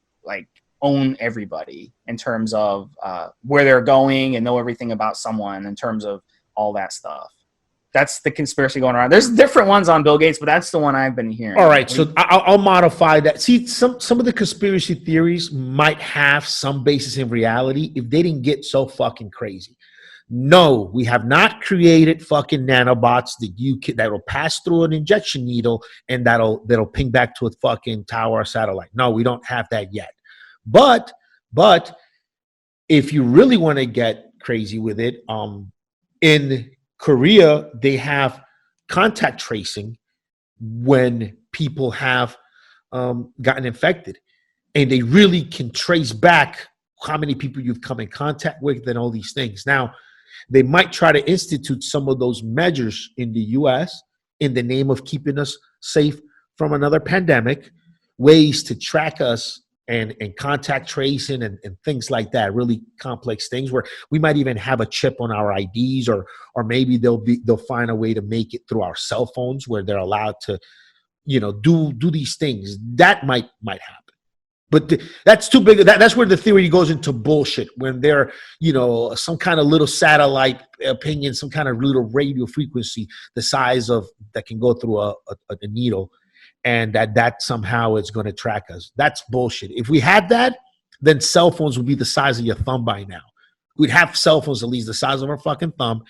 own everybody in terms of where they're going and know everything about someone in terms of all that stuff. That's the conspiracy going around. There's different ones on Bill Gates, but that's the one I've been hearing. All right, so I'll modify that. See, some of the conspiracy theories might have some basis in reality if they didn't get so fucking crazy. No, we have not created fucking nanobots that will pass through an injection needle and that'll ping back to a fucking tower or satellite. No, we don't have that yet. But if you really want to get crazy with it, in Korea they have contact tracing when people have gotten infected, and they really can trace back how many people you've come in contact with and all these things. Now, they might try to institute some of those measures in the U.S. in the name of keeping us safe from another pandemic, ways to track us and contact tracing and things like that, really complex things where we might even have a chip on our IDs, or maybe they'll find a way to make it through our cell phones where they're allowed to, do these things. That might happen. But that's too big. That's where the theory goes into bullshit, when they're, some kind of little satellite opinion, some kind of little radio frequency the size of that can go through a needle, and that somehow is going to track us. That's bullshit. If we had that, then cell phones would be the size of your thumb by now. We'd have cell phones at least the size of our fucking thumb.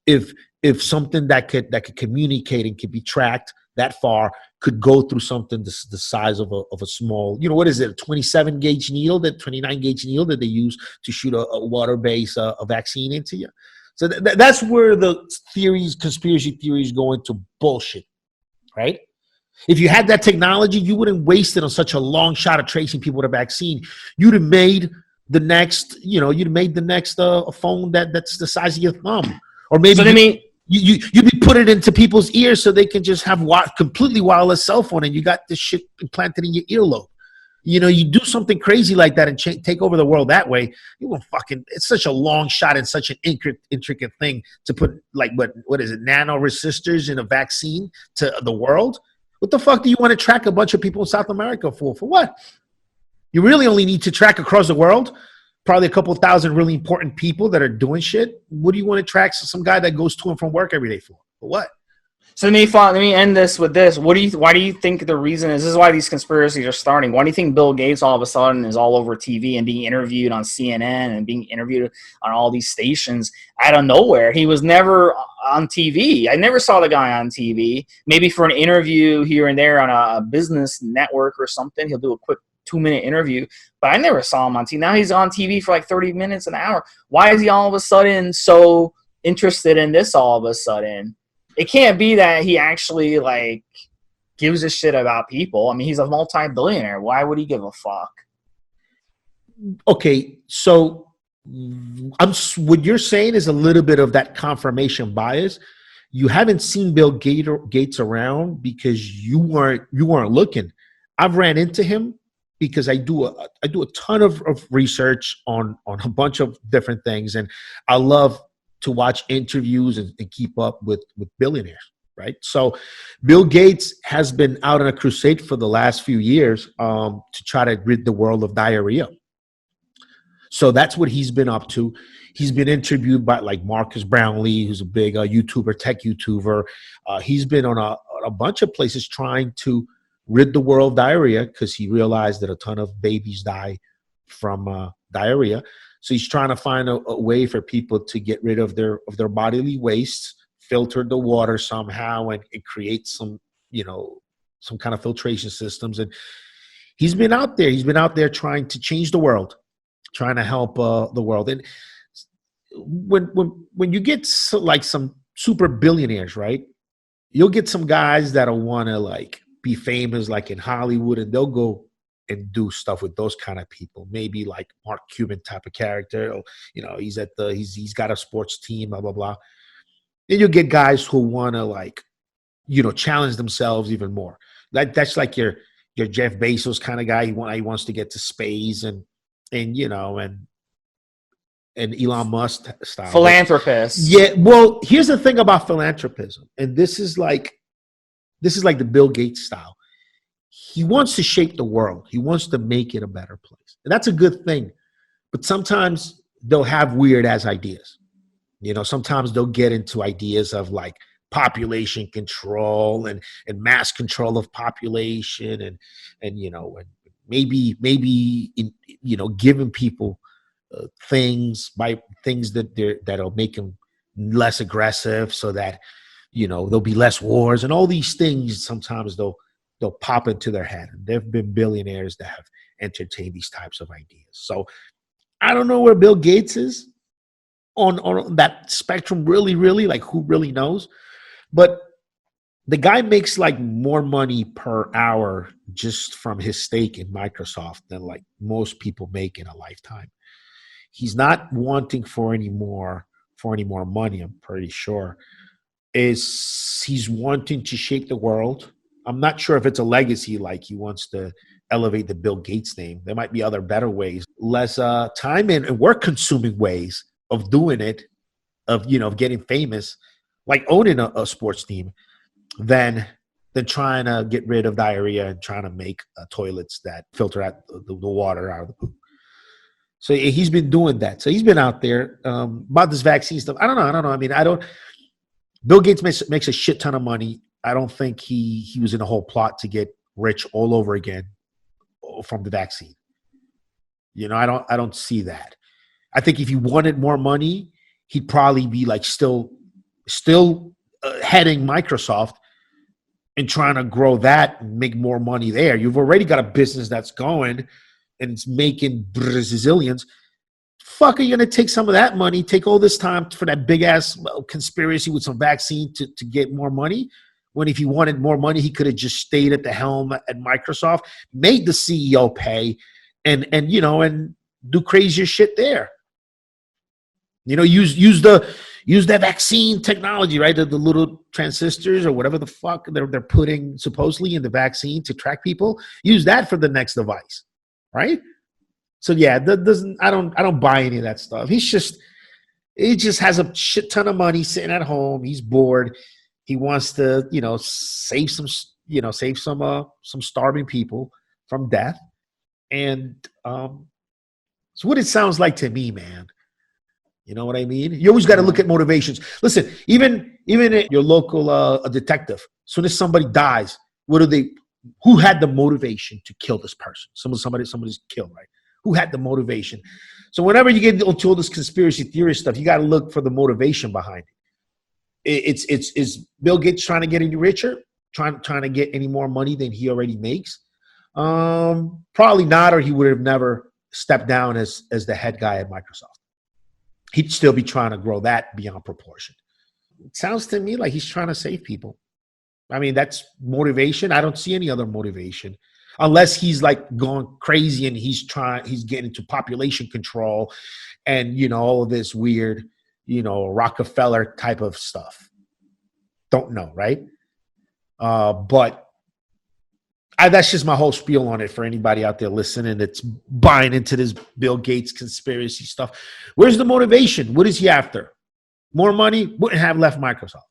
If something that could communicate and could be tracked that far could go through something the size of a small, what is it, a 27 gauge needle, that 29 gauge needle that they use to shoot a water-based a vaccine into you. So that's where the conspiracy theories go into bullshit, right? If you had that technology, you wouldn't waste it on such a long shot of tracing people with a vaccine. You'd have made the next, phone that's the size of your thumb, or maybe. So you'd be putting it into people's ears so they can just have completely wireless cell phone, and you got this shit implanted in your earlobe. You do something crazy like that and take over the world that way. You will it's such a long shot and such an intricate thing to put, what is it, nano resistors in a vaccine to the world. What the fuck do you want to track a bunch of people in South America for? For what? You really only need to track across the world, probably a couple thousand really important people that are doing shit. What do you want to track some guy that goes to and from work every day for? For what? So let me end this with this. Why do you think the reason is? This is why these conspiracies are starting. Why do you think Bill Gates all of a sudden is all over TV and being interviewed on CNN and being interviewed on all these stations out of nowhere? He was never on TV. I never saw the guy on TV. Maybe for an interview here and there on a business network or something, he'll do a quick 2-minute interview, but I never saw him on TV. Now he's on TV for like 30 minutes, an hour. Why is he all of a sudden so interested in this all of a sudden? It can't be that he actually like gives a shit about people. I mean, he's a multi-billionaire. Why would he give a fuck? Okay, so what you're saying is a little bit of that confirmation bias. You haven't seen Bill Gates around because you weren't looking. I've ran into him because I do a ton of research on a bunch of different things, and I love to watch interviews and keep up with billionaires, right? So Bill Gates has been out on a crusade for the last few years to try to rid the world of diarrhea. So that's what he's been up to. He's been interviewed by like Marcus Brownlee, who's a big YouTuber, tech YouTuber. He's been on a bunch of places trying to rid the world of diarrhea because he realized that a ton of babies die from diarrhea. So he's trying to find a way for people to get rid of their bodily waste, filter the water somehow, and create some kind of filtration systems. And he's been out there. He's been out there trying to change the world, trying to help the world. And when you get like some super billionaires, right? You'll get some guys that'll want to like be famous, like in Hollywood, and they'll go and do stuff with those kind of people. Maybe like Mark Cuban type of character. Or, he's got a sports team, blah blah blah. Then you get guys who want to like, challenge themselves even more. That's like your Jeff Bezos kind of guy. He wants to get to space and Elon Musk style. Philanthropist. Yeah. Well, here's the thing about philanthropism, and this is like the Bill Gates style. He wants to shape the world. He wants to make it a better place. And that's a good thing. But sometimes they'll have weird ass ideas. Sometimes they'll get into ideas of like population control and mass control of population and maybe giving people things that'll make them less aggressive so that there'll be less wars and all these things. Sometimes they'll pop into their head. And there have been billionaires that have entertained these types of ideas. So I don't know where Bill Gates is on that spectrum, really, like who really knows? But the guy makes like more money per hour just from his stake in Microsoft than like most people make in a lifetime. He's not wanting for any more money, I'm pretty sure. He's wanting to shape the world. I'm not sure if it's a legacy, like he wants to elevate the Bill Gates name. There might be other better ways, less time and work consuming ways of doing it, of getting famous, like owning a sports team, than trying to get rid of diarrhea and trying to make toilets that filter out the water out of the poop. So he's been doing that. So he's been out there about this vaccine stuff. I don't know. I mean, Bill Gates makes a shit ton of money. I don't think he was in a whole plot to get rich all over again from the vaccine. I don't see that. I think if he wanted more money, he'd probably be like still heading Microsoft and trying to grow that and make more money there. You've already got a business that's going and it's making Brazilians. Fuck, are you going to take some of that money, take all this time for that big ass conspiracy with some vaccine to get more money? When if he wanted more money, he could have just stayed at the helm at Microsoft, made the CEO pay, and do crazier shit there. Use that vaccine technology, right? The little transistors or whatever the fuck they're putting supposedly in the vaccine to track people. Use that for the next device, right? So yeah, I don't buy any of that stuff. He just has a shit ton of money sitting at home. He's bored. He wants to, save some starving people from death. And it's what it sounds like to me, man. You know what I mean? You always got to look at motivations. Listen, even your local a detective, as soon as somebody dies, what do they? Who had the motivation to kill this person? Somebody's killed, right? Who had the motivation? So whenever you get into all this conspiracy theory stuff, you got to look for the motivation behind it. Is Bill Gates trying to get any richer? Trying to get any more money than he already makes? Probably not, or he would have never stepped down as the head guy at Microsoft. He'd still be trying to grow that beyond proportion. It sounds to me like he's trying to save people. I mean, that's motivation. I don't see any other motivation unless he's like going crazy and he's getting into population control and, all of this weird, Rockefeller type of stuff. Don't know, right? But that's just my whole spiel on it for anybody out there listening that's buying into this Bill Gates conspiracy stuff. Where's the motivation? What is he after? More money? Wouldn't have left Microsoft.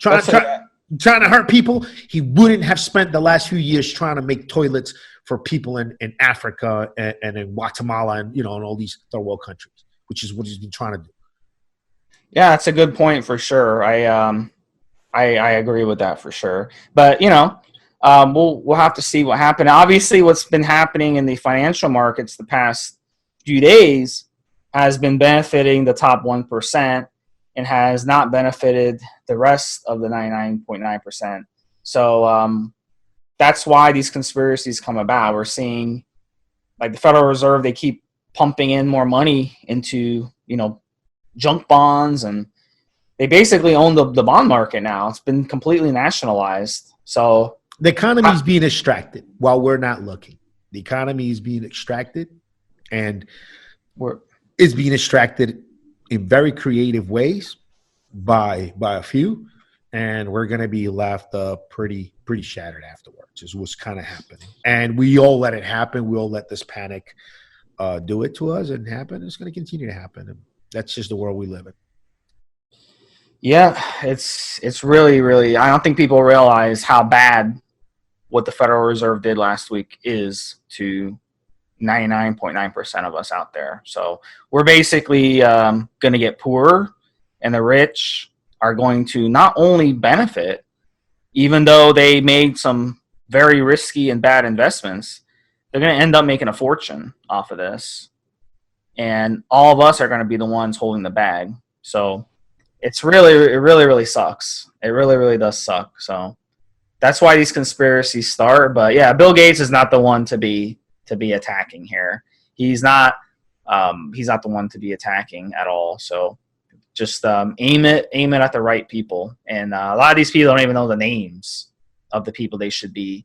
Trying to hurt people? He wouldn't have spent the last few years trying to make toilets for people in Africa and in Guatemala and, in all these third world countries, which is what he's been trying to do. Yeah, that's a good point for sure. I agree with that for sure. But, we'll have to see what happened. Obviously, what's been happening in the financial markets the past few days has been benefiting the top 1% and has not benefited the rest of the 99.9%. So that's why these conspiracies come about. We're seeing, like the Federal Reserve, they keep pumping in more money into, junk bonds, and they basically own the bond market now. It's been completely nationalized. So the economy is being extracted while we're not looking. The economy is being extracted, and it's being extracted in very creative ways by a few, and we're going to be left pretty shattered afterwards. Is what's kind of happening, and we all let it happen. We all let this panic do it to us and happen. It's going to continue to happen, and that's just the world we live in. Yeah, it's really, really. I don't think people realize how bad what the Federal Reserve did last week is to 99.9% of us out there. So we're basically going to get poorer, and the rich are going to not only benefit, even though they made some very risky and bad investments, they're going to end up making a fortune off of this. And all of us are going to be the ones holding the bag. So it really sucks. It really, really does suck. So that's why these conspiracies start. But yeah, Bill Gates is not the one to be attacking here. He's not the one to be attacking at all. So just aim it at the right people. And a lot of these people don't even know the names of the people they should be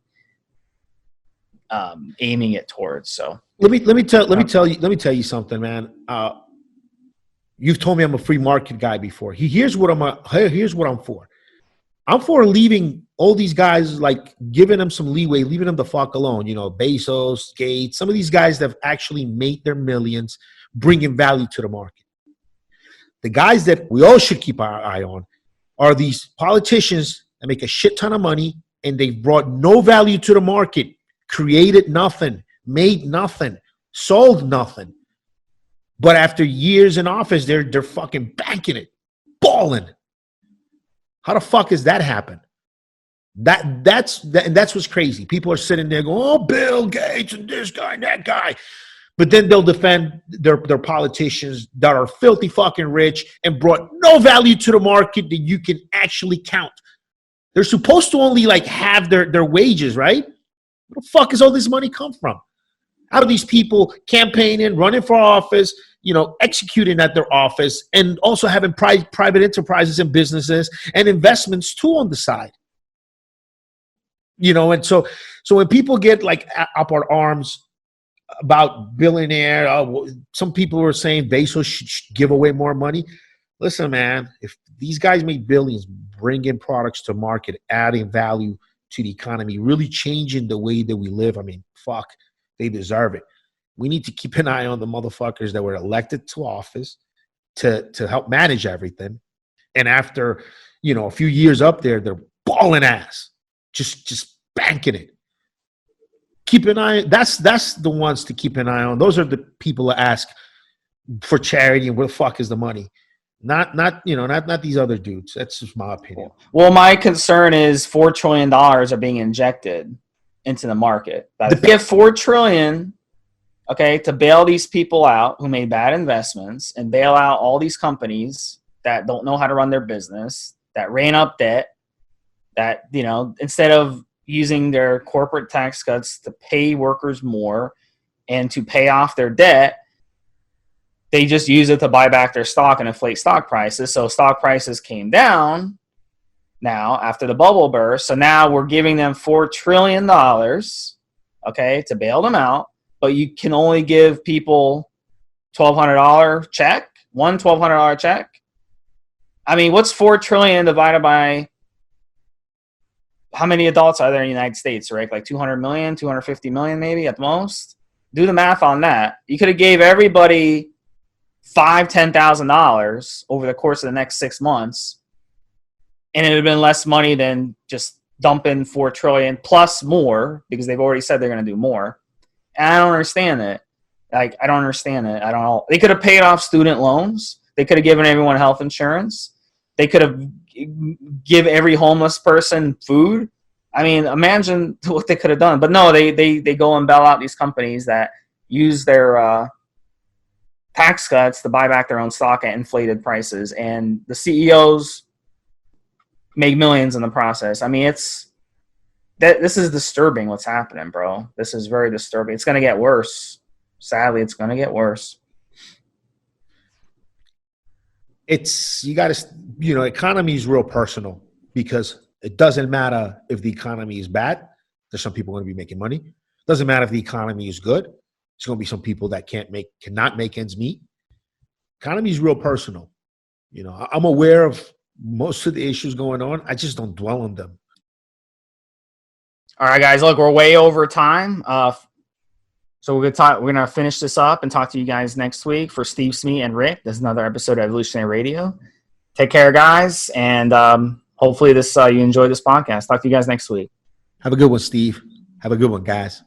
aiming it towards. So let me tell you something, man. You've told me I'm a free market guy before. Here's what I'm for. I'm for leaving all these guys, like giving them some leeway, leaving them the fuck alone. Bezos, Gates, some of these guys that have actually made their millions, bringing value to the market. The guys that we all should keep our eye on are these politicians that make a shit ton of money and they've brought no value to the market, created nothing, made nothing, sold nothing. But after years in office, they're fucking banking it, balling. How the fuck has that happened? That's what's crazy. People are sitting there going, "Oh, Bill Gates and this guy and that guy," but then they'll defend their politicians that are filthy fucking rich and brought no value to the market that you can actually count. They're supposed to only like have their wages, right? Where the fuck is all this money come from? How do these people campaigning, running for office, executing at their office, and also having private enterprises and businesses and investments too on the side? And so when people get like up our arms about billionaire, some people were saying Bezos should give away more money. Listen, man, if these guys make billions, bringing products to market, adding value to the economy, really changing the way that we live, I mean, fuck, they deserve it. We need to keep an eye on the motherfuckers that were elected to office to help manage everything. And after, a few years up there, they're balling ass, just banking it. keep an eye. That's the ones to keep an eye on. Those are the people that ask for charity and where the fuck is the money? Not these other dudes. That's just my opinion. Well, my concern is $4 trillion are being injected into the market. If you have $4 trillion, okay, to bail these people out who made bad investments and bail out all these companies that don't know how to run their business, that ran up debt, that, instead of using their corporate tax cuts to pay workers more and to pay off their debt, they just use it to buy back their stock and inflate stock prices. So stock prices came down now after the bubble burst. So now we're giving them $4 trillion, okay, to bail them out. But you can only give people $1,200 check, one $1,200 check. I mean, what's $4 trillion divided by how many adults are there in the United States, right? Like 200 million, 250 million maybe at most. Do the math on that. You could have gave everybody $10,000 over the course of the next 6 months, and it would have been less money than just dumping $4 trillion plus more, because they've already said they're going to do more. And I don't understand it. I don't understand it. I don't know. They could have paid off student loans. They could have given everyone health insurance. They could have give every homeless person food. I mean, imagine what they could have done. But no, they go and bail out these companies that use their tax cuts to buy back their own stock at inflated prices, and the CEOs make millions in the process. I mean, this is disturbing what's happening, bro. This is very disturbing. It's going to get worse. Sadly, it's going to get worse. Economy is real personal, because it doesn't matter if the economy is bad. There's some people going to be making money. It doesn't matter if the economy is good. There's going to be some people that cannot make ends meet. Economy is real personal. I'm aware of most of the issues going on. I just don't dwell on them. All right, guys. Look, we're way over time. So we're gonna finish this up and talk to you guys next week for Stevesmi and Rick. This is another episode of Evolutionary Radio. Take care, guys, and hopefully you enjoyed this podcast. Talk to you guys next week. Have a good one, Steve. Have a good one, guys.